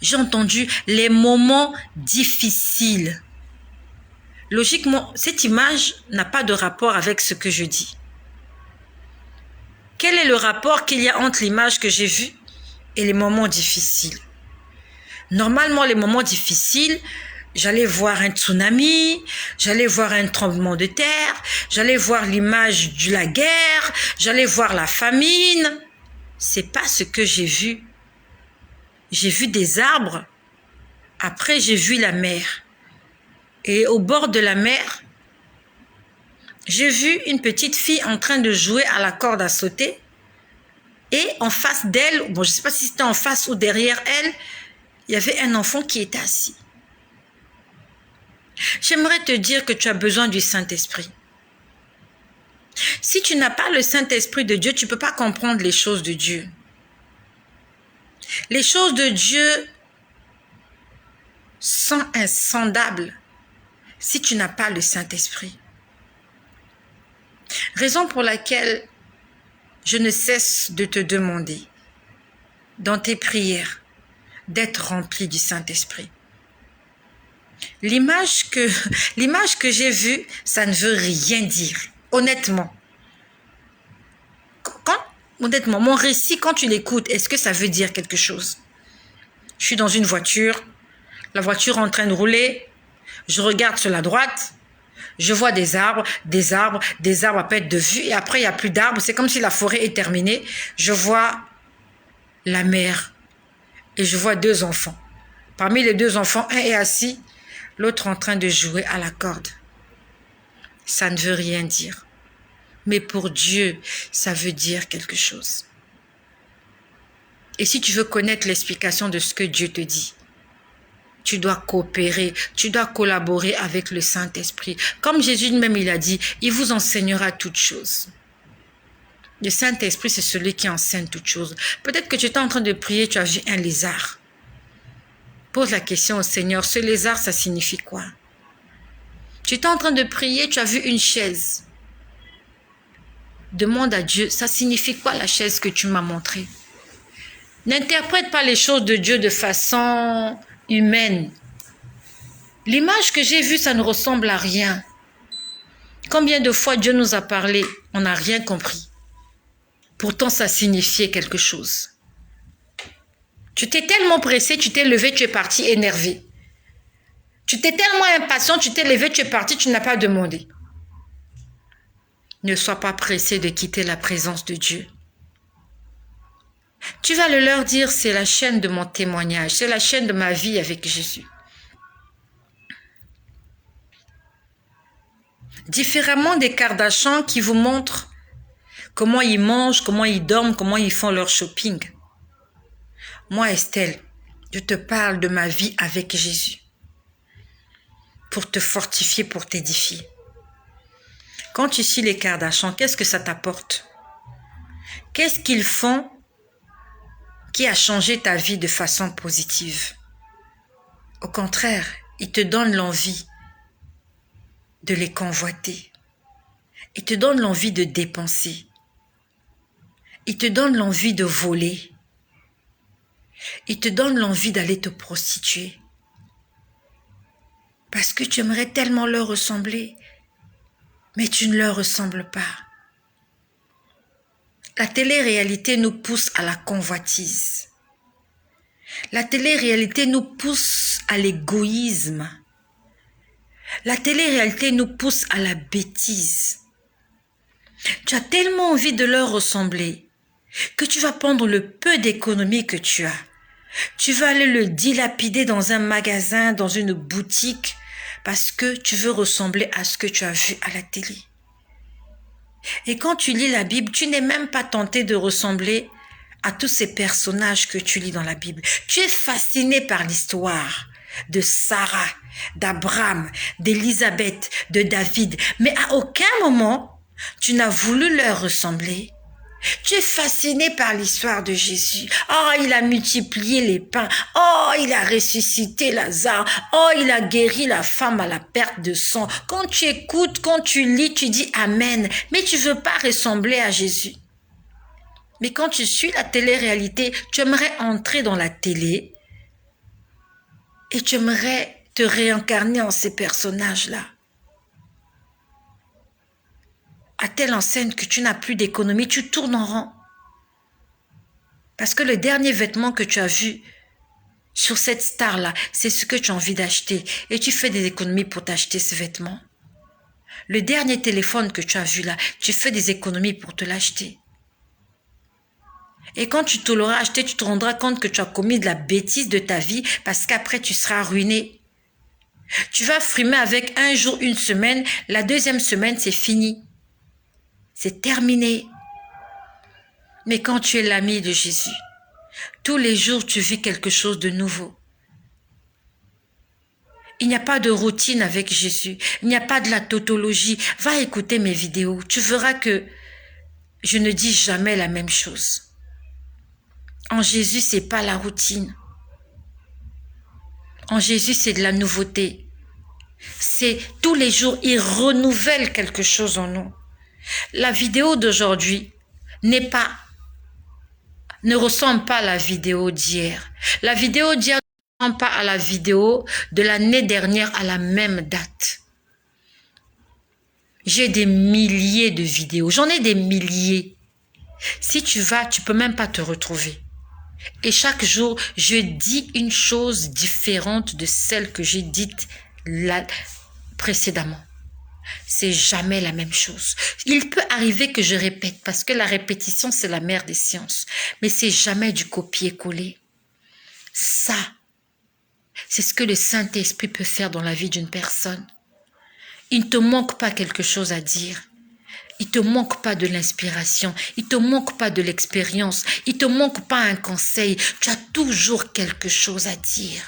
J'ai entendu les moments difficiles. Logiquement, cette image n'a pas de rapport avec ce que je dis. Quel est le rapport qu'il y a entre l'image que j'ai vue et les moments difficiles? Normalement, les moments difficiles, j'allais voir un tsunami, j'allais voir un tremblement de terre, j'allais voir l'image de la guerre, j'allais voir la famine. C'est pas ce que j'ai vu. J'ai vu des arbres. Après, j'ai vu la mer. Et au bord de la mer, j'ai vu une petite fille en train de jouer à la corde à sauter. Et en face d'elle, bon, je ne sais pas si c'était en face ou derrière elle, il y avait un enfant qui était assis. J'aimerais te dire que tu as besoin du Saint-Esprit. Si tu n'as pas le Saint-Esprit de Dieu, tu ne peux pas comprendre les choses de Dieu. Les choses de Dieu sont insondables si tu n'as pas le Saint-Esprit. Raison pour laquelle je ne cesse de te demander dans tes prières d'être rempli du Saint-Esprit. L'image que j'ai vue, ça ne veut rien dire. Honnêtement. Honnêtement, mon récit, quand tu l'écoutes, est-ce que ça veut dire quelque chose? Je suis dans une voiture, la voiture est en train de rouler, je regarde sur la droite, je vois des arbres à perte de vue, et après il n'y a plus d'arbres, c'est comme si la forêt est terminée. Je vois la mer et je vois deux enfants. Parmi les deux enfants, un est assis, l'autre en train de jouer à la corde. Ça ne veut rien dire. Mais pour Dieu, ça veut dire quelque chose. Et si tu veux connaître l'explication de ce que Dieu te dit, tu dois coopérer, tu dois collaborer avec le Saint-Esprit. Comme Jésus même, il a dit, il vous enseignera toutes choses. Le Saint-Esprit, c'est celui qui enseigne toutes choses. Peut-être que tu étais en train de prier, tu as vu un lézard. Pose la question au Seigneur, ce lézard, ça signifie quoi? Tu étais en train de prier, tu as vu une chaise. Demande à Dieu, ça signifie quoi la chaise que tu m'as montrée? N'interprète pas les choses de Dieu de façon humaine. L'image que j'ai vue, ça ne ressemble à rien. Combien de fois Dieu nous a parlé, on n'a rien compris. Pourtant, ça signifiait quelque chose. Tu t'es tellement pressé, tu t'es levé, tu es parti énervé. Tu t'es tellement impatient, tu t'es levé, tu es parti, tu n'as pas demandé. Ne sois pas pressé de quitter la présence de Dieu. Tu vas le leur dire, c'est la chaîne de mon témoignage, c'est la chaîne de ma vie avec Jésus. Différemment des Kardashians qui vous montrent comment ils mangent, comment ils dorment, comment ils font leur shopping. Moi, Estelle, je te parle de ma vie avec Jésus. pour te fortifier, pour t'édifier. Quand tu suis les Kardashians, qu'est-ce que ça t'apporte? Qu'est-ce qu'ils font qui a changé ta vie de façon positive? Au contraire, ils te donnent l'envie de les convoiter. Ils te donnent l'envie de dépenser. Ils te donnent l'envie de voler. Ils te donnent l'envie d'aller te prostituer. Parce que tu aimerais tellement leur ressembler, mais tu ne leur ressembles pas. La télé-réalité nous pousse à la convoitise. La télé-réalité nous pousse à l'égoïsme. La télé-réalité nous pousse à la bêtise. Tu as tellement envie de leur ressembler que tu vas prendre le peu d'économie que tu as. Tu vas aller le dilapider dans un magasin, dans une boutique, parce que tu veux ressembler à ce que tu as vu à la télé. Et quand tu lis la Bible, tu n'es même pas tenté de ressembler à tous ces personnages que tu lis dans la Bible. Tu es fasciné par l'histoire de Sarah, d'Abraham, d'Élisabeth, de David. Mais à aucun moment, tu n'as voulu leur ressembler. Tu es fasciné par l'histoire de Jésus. Oh, il a multiplié les pains. Oh, il a ressuscité Lazare. Oh, il a guéri la femme à la perte de sang. Quand tu écoutes, quand tu lis, tu dis Amen. Mais tu veux pas ressembler à Jésus. Mais quand tu suis la télé-réalité, tu aimerais entrer dans la télé et tu aimerais te réincarner en ces personnages-là. À telle enseigne que tu n'as plus d'économie, tu tournes en rond. Parce que le dernier vêtement que tu as vu sur cette star-là, c'est ce que tu as envie d'acheter. Et tu fais des économies pour t'acheter ce vêtement. Le dernier téléphone que tu as vu là, tu fais des économies pour te l'acheter. Et quand tu te l'auras acheté, tu te rendras compte que tu as commis de la bêtise de ta vie parce qu'après tu seras ruiné. Tu vas frimer avec un jour, une semaine, la deuxième semaine, c'est fini. C'est terminé. Mais quand tu es l'ami de Jésus, tous les jours tu vis quelque chose de nouveau. Il n'y a pas de routine avec Jésus. Il n'y a pas de la tautologie. Va écouter mes vidéos. Tu verras que je ne dis jamais la même chose. En Jésus, c'est pas la routine. En Jésus, c'est de la nouveauté. C'est tous les jours, il renouvelle quelque chose en nous. La vidéo d'aujourd'hui ne ressemble pas à la vidéo d'hier. La vidéo d'hier ne ressemble pas à la vidéo de l'année dernière à la même date. J'ai des milliers de vidéos. J'en ai des milliers. Si tu vas, tu peux même pas te retrouver. Et chaque jour, je dis une chose différente de celle que j'ai dite là précédemment. C'est jamais la même chose. Il peut arriver que je répète parce que la répétition, c'est la mère des sciences. Mais c'est jamais du copier-coller. Ça, c'est ce que le Saint-Esprit peut faire dans la vie d'une personne. Il ne te manque pas quelque chose à dire. Il te manque pas de l'inspiration, il te manque pas de l'expérience, il te manque pas un conseil. Tu as toujours quelque chose à dire,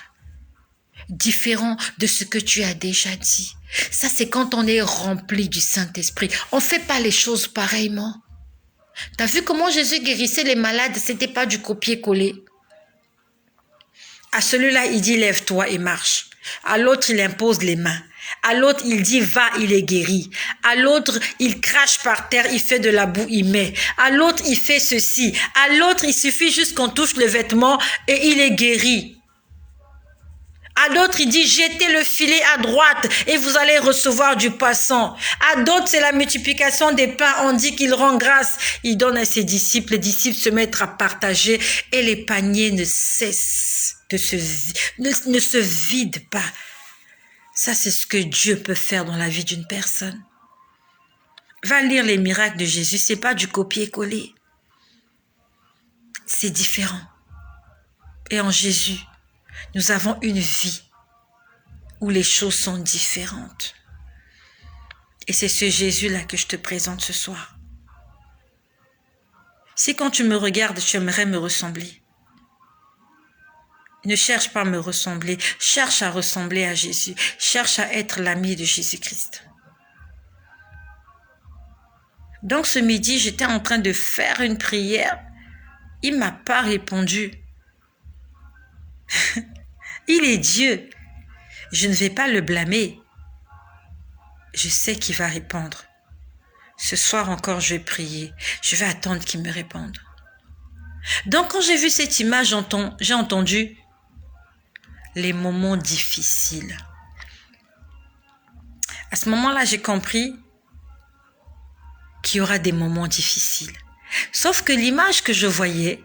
différent de ce que tu as déjà dit. Ça, c'est quand on est rempli du Saint-Esprit. On fait pas les choses pareillement. T'as vu comment Jésus guérissait les malades? C'était pas du copier-coller. À celui-là, il dit lève-toi et marche. À l'autre, il impose les mains. À l'autre, il dit va, il est guéri. À l'autre, il crache par terre, il fait de la boue, il met. À l'autre, il fait ceci. À l'autre, il suffit juste qu'on touche le vêtement et il est guéri. À d'autres, il dit jetez le filet à droite et vous allez recevoir du poisson. À d'autres, c'est la multiplication des pains. On dit qu'il rend grâce. Il donne à ses disciples. Les disciples se mettent à partager et les paniers ne cessent de ne se vident pas. Ça, c'est ce que Dieu peut faire dans la vie d'une personne. Va lire les miracles de Jésus. C'est pas du copier-coller. C'est différent. Et en Jésus, nous avons une vie où les choses sont différentes. Et c'est ce Jésus-là que je te présente ce soir. Si quand tu me regardes, tu aimerais me ressembler, Ne cherche pas à me ressembler. Cherche à ressembler à Jésus. Cherche à être l'ami de Jésus-Christ. Donc ce midi, j'étais en train de faire une prière. Il ne m'a pas répondu. Il est Dieu. Je ne vais pas le blâmer. Je sais qu'il va répondre. Ce soir encore, je vais prier. Je vais attendre qu'il me réponde. Donc, quand j'ai vu cette image, j'ai entendu les moments difficiles. À ce moment-là, j'ai compris qu'il y aura des moments difficiles. Sauf que l'image que je voyais,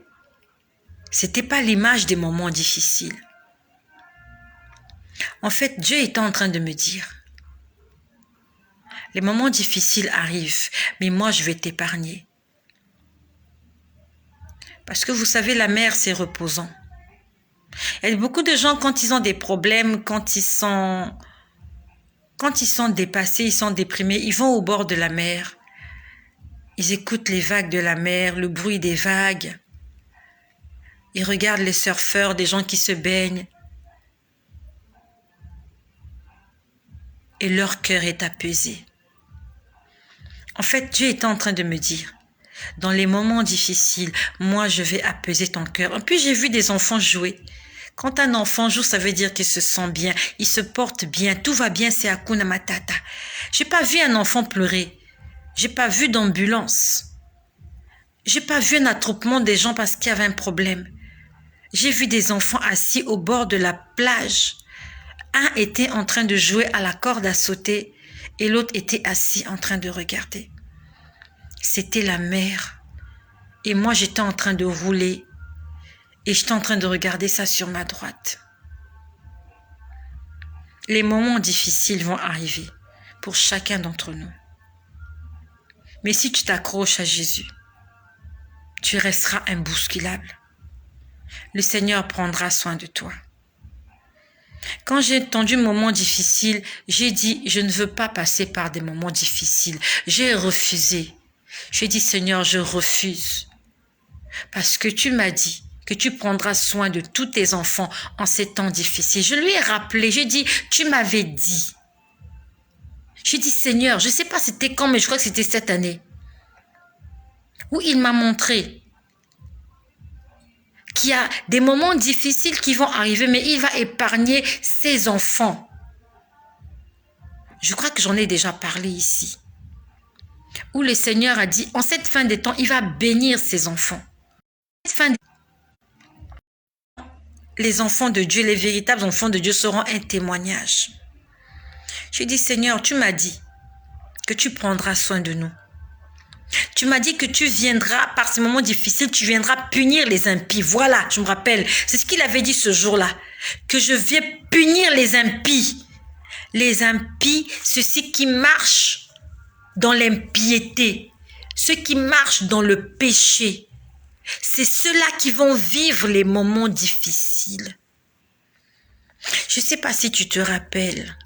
c'était pas l'image des moments difficiles. En fait, Dieu était en train de me dire, les moments difficiles arrivent, mais moi, je vais t'épargner. Parce que vous savez, la mer, c'est reposant. Il y a beaucoup de gens, quand ils ont des problèmes, quand ils sont dépassés, ils sont déprimés, ils vont au bord de la mer. Ils écoutent les vagues de la mer, le bruit des vagues. Ils regardent les surfeurs, des gens qui se baignent. Et leur cœur est apaisé. En fait, Dieu est en train de me dire, dans les moments difficiles, moi, je vais apaiser ton cœur. Et puis, j'ai vu des enfants jouer. Quand un enfant joue, ça veut dire qu'il se sent bien, il se porte bien, tout va bien, c'est Hakuna Matata. J'ai pas vu un enfant pleurer. J'ai pas vu d'ambulance. J'ai pas vu un attroupement des gens parce qu'il y avait un problème. J'ai vu des enfants assis au bord de la plage. Un était en train de jouer à la corde à sauter et l'autre était assis en train de regarder. C'était la mer. Et moi, j'étais en train de rouler et j'étais en train de regarder ça sur ma droite. Les moments difficiles vont arriver pour chacun d'entre nous. Mais si tu t'accroches à Jésus, tu resteras imbousculable. Le Seigneur prendra soin de toi. Quand j'ai entendu moments difficiles, j'ai dit, je ne veux pas passer par des moments difficiles. J'ai refusé. J'ai dit, Seigneur, je refuse. Parce que tu m'as dit que tu prendras soin de tous tes enfants en ces temps difficiles. Je lui ai rappelé, j'ai dit, tu m'avais dit. J'ai dit, Seigneur, je ne sais pas c'était quand, mais je crois que c'était cette année, où il m'a montré qu'il y a des moments difficiles qui vont arriver, mais il va épargner ses enfants. Je crois que j'en ai déjà parlé ici. Où le Seigneur a dit, en cette fin des temps, il va bénir ses enfants. Les enfants de Dieu, les véritables enfants de Dieu seront un témoignage. J'ai dit, Seigneur, tu m'as dit que tu prendras soin de nous. Tu m'as dit que tu viendras, par ces moments difficiles, tu viendras punir les impies. Voilà, je me rappelle. C'est ce qu'il avait dit ce jour-là. Que je viens punir les impies. Les impies, ceux-ci qui marchent dans l'impiété. Ceux qui marchent dans le péché. C'est ceux-là qui vont vivre les moments difficiles. Je ne sais pas si tu te rappelles.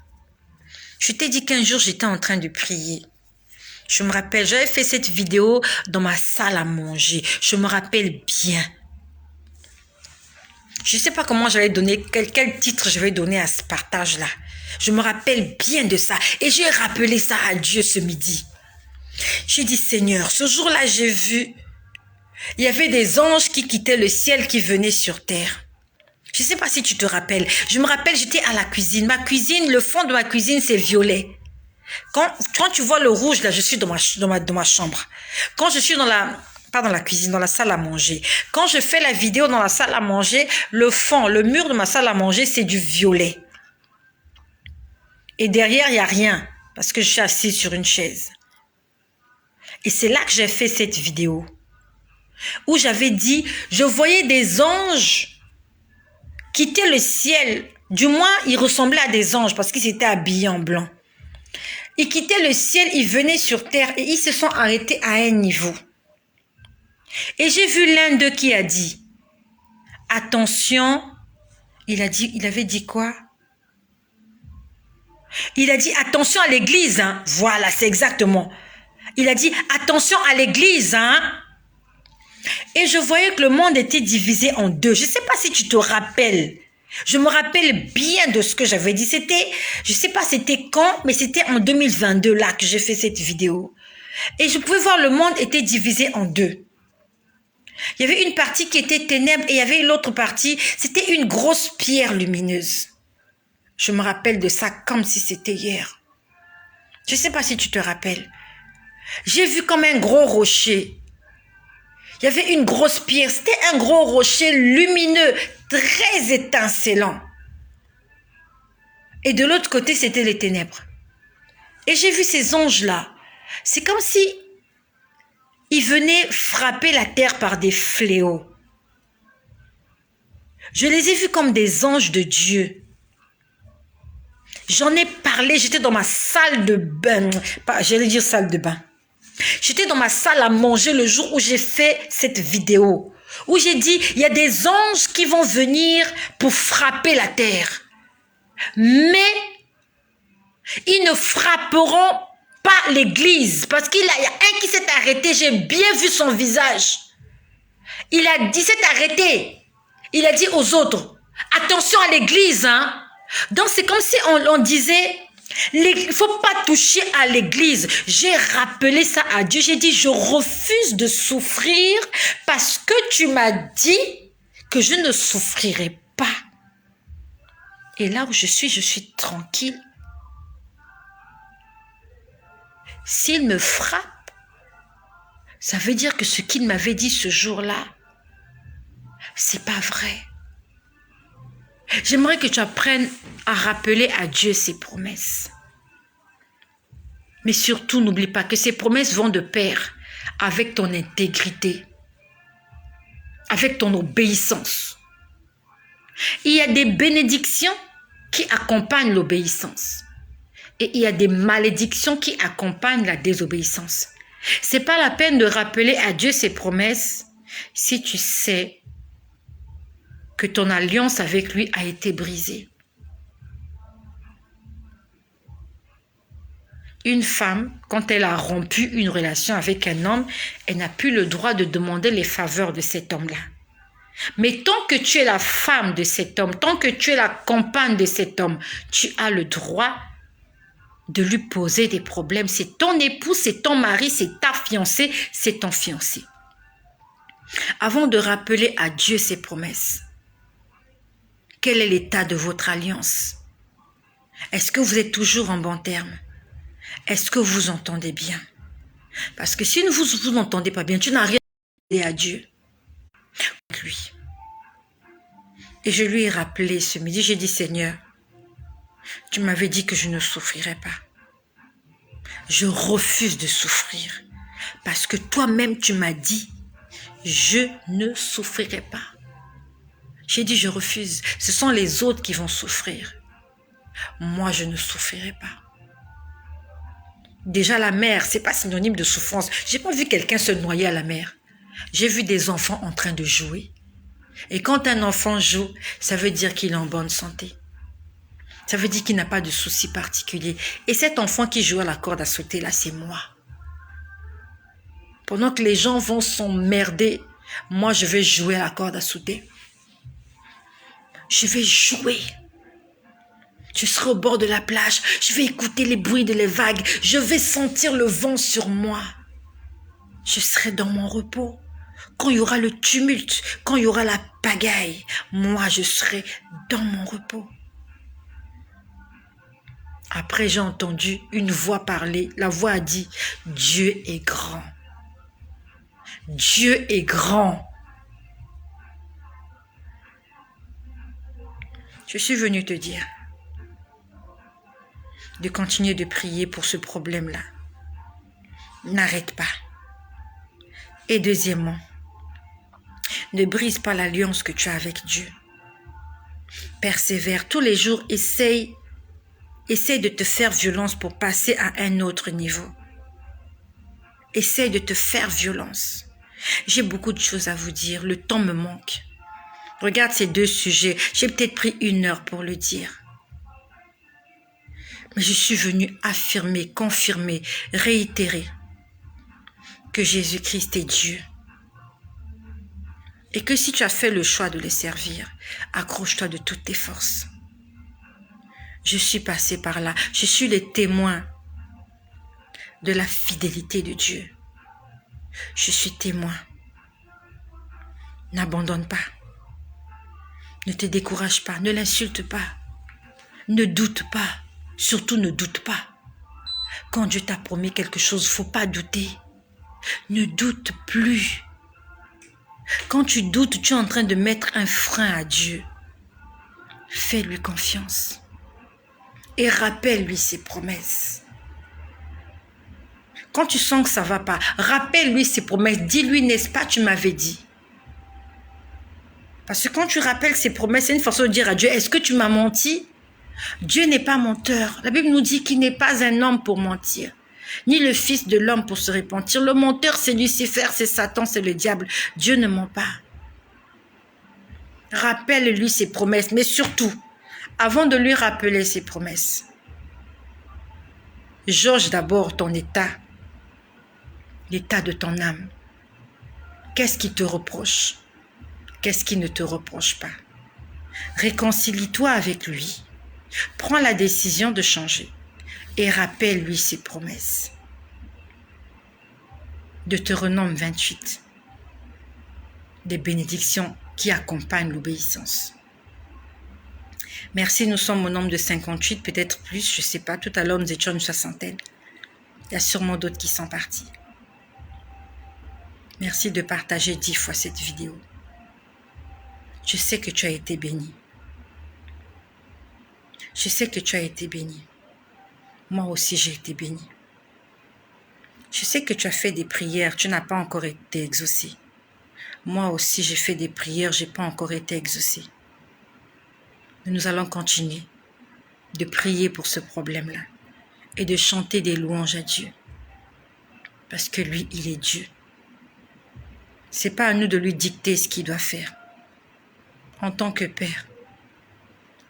Je t'ai dit qu'un jour, j'étais en train de prier. Je me rappelle, j'avais fait cette vidéo dans ma salle à manger. Je me rappelle bien. Je ne sais pas comment j'allais donner, quel titre je vais donner à ce partage-là. Je me rappelle bien de ça. Et j'ai rappelé ça à Dieu ce midi. J'ai dit, Seigneur, ce jour-là, j'ai vu, il y avait des anges qui quittaient le ciel, qui venaient sur terre. Je ne sais pas si tu te rappelles. Je me rappelle, j'étais à la cuisine. Ma cuisine, le fond de ma cuisine, c'est violet. Quand tu vois le rouge, là, je suis dans ma chambre. Quand je suis pas dans la cuisine, dans la salle à manger. Quand je fais la vidéo dans la salle à manger, le fond, le mur de ma salle à manger, c'est du violet. Et derrière, il n'y a rien, parce que je suis assise sur une chaise. Et c'est là que j'ai fait cette vidéo, où j'avais dit, je voyais des anges quitter le ciel. Du moins, ils ressemblaient à des anges, parce qu'ils étaient habillés en blanc. Ils quittaient le ciel, ils venaient sur terre et ils se sont arrêtés à un niveau. Et j'ai vu l'un d'eux qui a dit, attention, il avait dit quoi? Il a dit, attention à l'église, hein. Voilà, c'est exactement. Il a dit, attention à l'église, hein. Et je voyais que le monde était divisé en deux. Je ne sais pas si tu te rappelles Je me rappelle bien de ce que j'avais dit. C'était, je sais pas c'était quand, mais c'était en 2022 là que j'ai fait cette vidéo. Et je pouvais voir le monde était divisé en deux. Il y avait une partie qui était ténèbres et il y avait l'autre partie, c'était une grosse pierre lumineuse. Je me rappelle de ça comme si c'était hier. Je ne sais pas si tu te rappelles. J'ai vu comme un gros rocher. Il y avait une grosse pierre. C'était un gros rocher lumineux, très étincelant. Et de l'autre côté, c'était les ténèbres. Et j'ai vu ces anges-là. C'est comme si ils venaient frapper la terre par des fléaux. Je les ai vus comme des anges de Dieu. J'en ai parlé, j'étais dans ma salle de bain. J'allais dire salle de bain. J'étais dans ma salle à manger le jour où j'ai fait cette vidéo. Où j'ai dit, il y a des anges qui vont venir pour frapper la terre. Mais ils ne frapperont pas l'église. Parce qu'il y a un qui s'est arrêté, j'ai bien vu son visage. Il s'est arrêté. Il a dit aux autres, attention à l'église, hein. Donc c'est comme si on disait, il ne faut pas toucher à l'église. J'ai rappelé ça à Dieu. J'ai dit, je refuse de souffrir parce que tu m'as dit que je ne souffrirai pas. Et là où je suis tranquille. S'il me frappe, ça veut dire que ce qu'il m'avait dit ce jour-là, c'est pas vrai. J'aimerais que tu apprennes à rappeler à Dieu ses promesses. Mais surtout, n'oublie pas que ces promesses vont de pair avec ton intégrité, avec ton obéissance. Il y a des bénédictions qui accompagnent l'obéissance. Et il y a des malédictions qui accompagnent la désobéissance. Ce n'est pas la peine de rappeler à Dieu ses promesses si tu sais que ton alliance avec lui a été brisée. Une femme, quand elle a rompu une relation avec un homme, elle n'a plus le droit de demander les faveurs de cet homme-là. Mais tant que tu es la femme de cet homme, tant que tu es la compagne de cet homme, tu as le droit de lui poser des problèmes. C'est ton époux, c'est ton mari, c'est ta fiancée, c'est ton fiancé. Avant de rappeler à Dieu ses promesses, quel est l'état de votre alliance? Est-ce que vous êtes toujours en bon terme? Est-ce que vous entendez bien? Parce que si vous n'entendez pas bien, tu n'as rien à demander à Dieu. Lui. Et je lui ai rappelé ce midi, j'ai dit, Seigneur, tu m'avais dit que je ne souffrirais pas. Je refuse de souffrir. Parce que toi-même, tu m'as dit, je ne souffrirai pas. J'ai dit, je refuse. Ce sont les autres qui vont souffrir. Moi, je ne souffrirai pas. Déjà, la mer, c'est pas synonyme de souffrance. J'ai pas vu quelqu'un se noyer à la mer. J'ai vu des enfants en train de jouer. Et quand un enfant joue, ça veut dire qu'il est en bonne santé. Ça veut dire qu'il n'a pas de soucis particuliers. Et cet enfant qui joue à la corde à sauter, là, c'est moi. Pendant que les gens vont s'emmerder, moi, je vais jouer à la corde à sauter. Je vais jouer. Je serai au bord de la plage. Je vais écouter les bruits des vagues. Je vais sentir le vent sur moi. Je serai dans mon repos. Quand il y aura le tumulte, quand il y aura la pagaille, moi, je serai dans mon repos. Après, j'ai entendu une voix parler. La voix a dit, Dieu est grand. Dieu est grand. Je suis venue te dire de continuer de prier pour ce problème-là. N'arrête pas. Et deuxièmement, ne brise pas l'alliance que tu as avec Dieu. Persévère tous les jours, essaye de te faire violence pour passer à un autre niveau. Essaye de te faire violence. J'ai beaucoup de choses à vous dire, le temps me manque. Regarde ces deux sujets, j'ai peut-être pris 1 heure pour le dire. Mais je suis venue affirmer, confirmer, réitérer que Jésus-Christ est Dieu. Et que si tu as fait le choix de les servir, accroche-toi de toutes tes forces. Je suis passé par là. Je suis le témoin de la fidélité de Dieu. Je suis témoin. N'abandonne pas. Ne te décourage pas. Ne l'insulte pas. Ne doute pas. Surtout ne doute pas. Quand Dieu t'a promis quelque chose, il ne faut pas douter. Ne doute plus. Quand tu doutes, tu es en train de mettre un frein à Dieu. Fais-lui confiance. Et rappelle-lui ses promesses. Quand tu sens que ça ne va pas, rappelle-lui ses promesses. Dis-lui, n'est-ce pas, tu m'avais dit. Parce que quand tu rappelles ses promesses, c'est une façon de dire à Dieu, est-ce que tu m'as menti? Dieu n'est pas menteur. La Bible nous dit qu'il n'est pas un homme pour mentir, ni le fils de l'homme pour se repentir. Le menteur, c'est Lucifer, c'est Satan, c'est le diable. Dieu ne ment pas. Rappelle-lui ses promesses, mais surtout, avant de lui rappeler ses promesses, jauge d'abord ton état, l'état de ton âme. Qu'est-ce qui te reproche? Qu'est-ce qui ne te reproche pas? Réconcilie-toi avec lui. Prends la décision de changer et rappelle-lui ses promesses. Deutéronome 28. Des bénédictions qui accompagnent l'obéissance. Merci, nous sommes au nombre de 58, peut-être plus, je ne sais pas. Tout à l'heure, nous étions une soixantaine. Il y a sûrement d'autres qui sont partis. Merci de partager 10 fois cette vidéo. Je sais que tu as été béni. Je sais que tu as été béni. Moi aussi, j'ai été béni. Je sais que tu as fait des prières, tu n'as pas encore été exaucé. Moi aussi, j'ai fait des prières, je n'ai pas encore été exaucé. Nous allons continuer de prier pour ce problème-là et de chanter des louanges à Dieu. Parce que lui, il est Dieu. Ce n'est pas à nous de lui dicter ce qu'il doit faire. En tant que Père,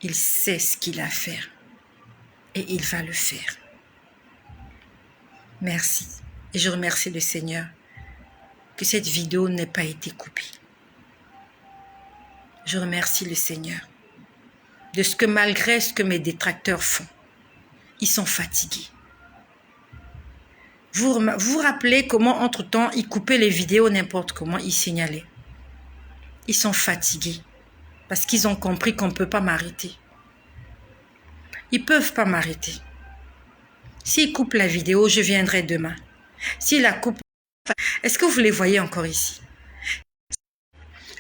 il sait ce qu'il a à faire et il va le faire. Merci. Et je remercie le Seigneur que cette vidéo n'ait pas été coupée. Je remercie le Seigneur de ce que malgré ce que mes détracteurs font, ils sont fatigués. Vous vous rappelez comment entre-temps ils coupaient les vidéos n'importe comment, ils signalaient. Ils sont fatigués parce qu'ils ont compris qu'on ne peut pas m'arrêter. Ils ne peuvent pas m'arrêter. S'ils coupent la vidéo, je viendrai demain. S'ils la coupent, est-ce que vous les voyez encore ici?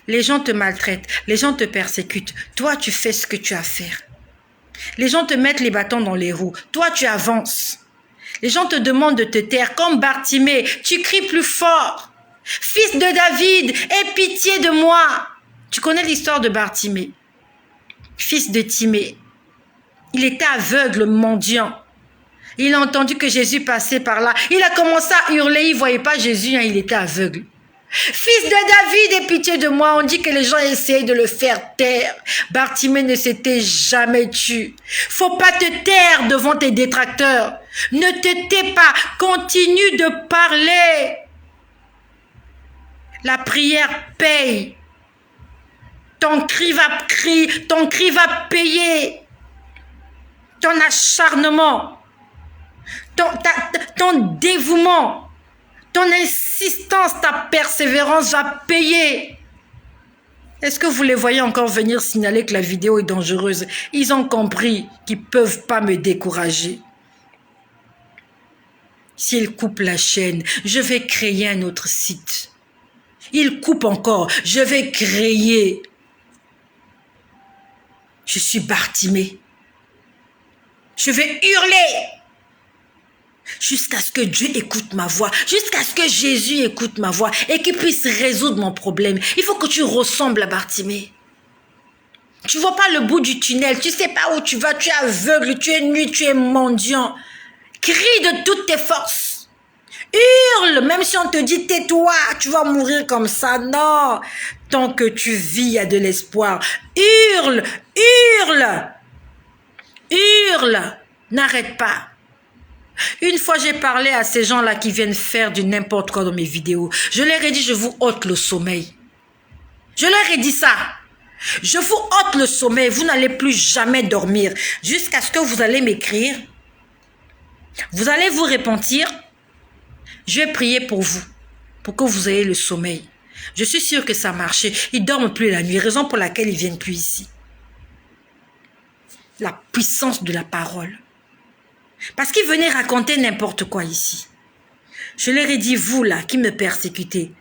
Les gens te maltraitent, les gens te persécutent. Toi, tu fais ce que tu as à faire. Les gens te mettent les bâtons dans les roues. Toi, tu avances. Les gens te demandent de te taire. Comme Bartimée, tu cries plus fort. Fils de David, aie pitié de moi. Tu connais l'histoire de Bartimée, fils de Timée. Il était aveugle, mendiant. Il a entendu que Jésus passait par là. Il a commencé à hurler. Il ne voyait pas Jésus, hein, il était aveugle. Fils de David, aie pitié de moi. On dit que les gens essayaient de le faire taire. Bartimée ne s'était jamais tu. Faut pas te taire devant tes détracteurs. Ne te tais pas. Continue de parler. La prière paye. Ton cri va payer. Ton acharnement, ton dévouement, ton insistance, ta persévérance va payer. Est-ce que vous les voyez encore venir signaler que la vidéo est dangereuse? Ils ont compris qu'ils ne peuvent pas me décourager. S'ils coupent la chaîne, je vais créer un autre site. Ils coupent encore, je vais créer. Je suis Bartimée. Je vais hurler jusqu'à ce que Dieu écoute ma voix, jusqu'à ce que Jésus écoute ma voix et qu'il puisse résoudre mon problème. Il faut que tu ressembles à Bartimée. Tu ne vois pas le bout du tunnel, tu ne sais pas où tu vas, tu es aveugle, tu es nu, tu es mendiant. Crie de toutes tes forces. Hurle, même si on te dit tais-toi, tu vas mourir comme ça. Non, tant que tu vis, il y a de l'espoir. Hurle, hurle. Hurle, n'arrête pas. Une fois, j'ai parlé à ces gens-là qui viennent faire du n'importe quoi dans mes vidéos. Je leur ai dit, je vous ôte le sommeil. Je leur ai dit ça. Je vous ôte le sommeil, vous n'allez plus jamais dormir jusqu'à ce que vous allez m'écrire. Vous allez vous repentir. Je vais prier pour vous, pour que vous ayez le sommeil. Je suis sûre que ça a marché. Ils ne dorment plus la nuit, raison pour laquelle ils ne viennent plus ici. La puissance de la parole. Parce qu'ils venaient raconter n'importe quoi ici. Je leur ai dit, vous là, qui me persécutez,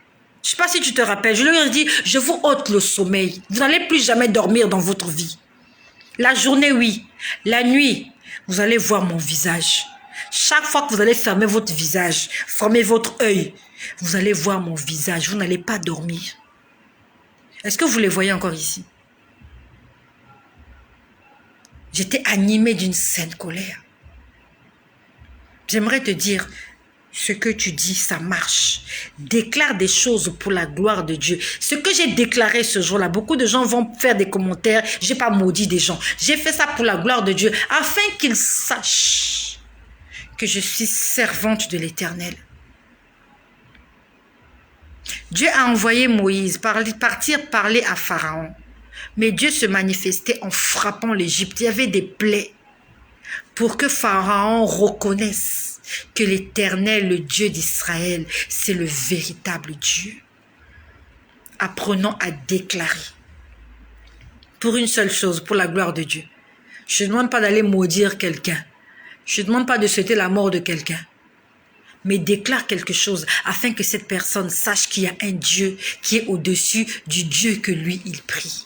je ne sais pas si tu te rappelles, je leur ai dit, je vous ôte le sommeil. Vous n'allez plus jamais dormir dans votre vie. La journée, oui. La nuit, vous allez voir mon visage. Chaque fois que vous allez fermer votre visage, fermer votre œil, vous allez voir mon visage. Vous n'allez pas dormir. Est-ce que vous les voyez encore ici? J'étais animée d'une sainte colère. J'aimerais te dire, ce que tu dis, ça marche. Déclare des choses pour la gloire de Dieu. Ce que j'ai déclaré ce jour-là, beaucoup de gens vont faire des commentaires. Je n'ai pas maudit des gens. J'ai fait ça pour la gloire de Dieu, afin qu'ils sachent que je suis servante de l'Éternel. Dieu a envoyé Moïse partir parler à Pharaon. Mais Dieu se manifestait en frappant l'Égypte. Il y avait des plaies pour que Pharaon reconnaisse que l'Éternel, le Dieu d'Israël, c'est le véritable Dieu. Apprenons à déclarer. Pour une seule chose, pour la gloire de Dieu. Je ne demande pas d'aller maudire quelqu'un. Je ne demande pas de souhaiter la mort de quelqu'un. Mais déclare quelque chose afin que cette personne sache qu'il y a un Dieu qui est au-dessus du Dieu que lui, il prie.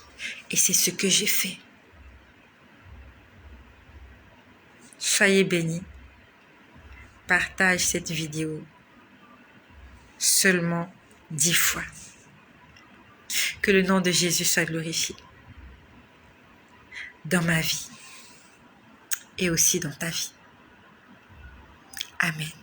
Et c'est ce que j'ai fait. Soyez bénis. Partage cette vidéo seulement 10 fois. Que le nom de Jésus soit glorifié dans ma vie et aussi dans ta vie. Amen.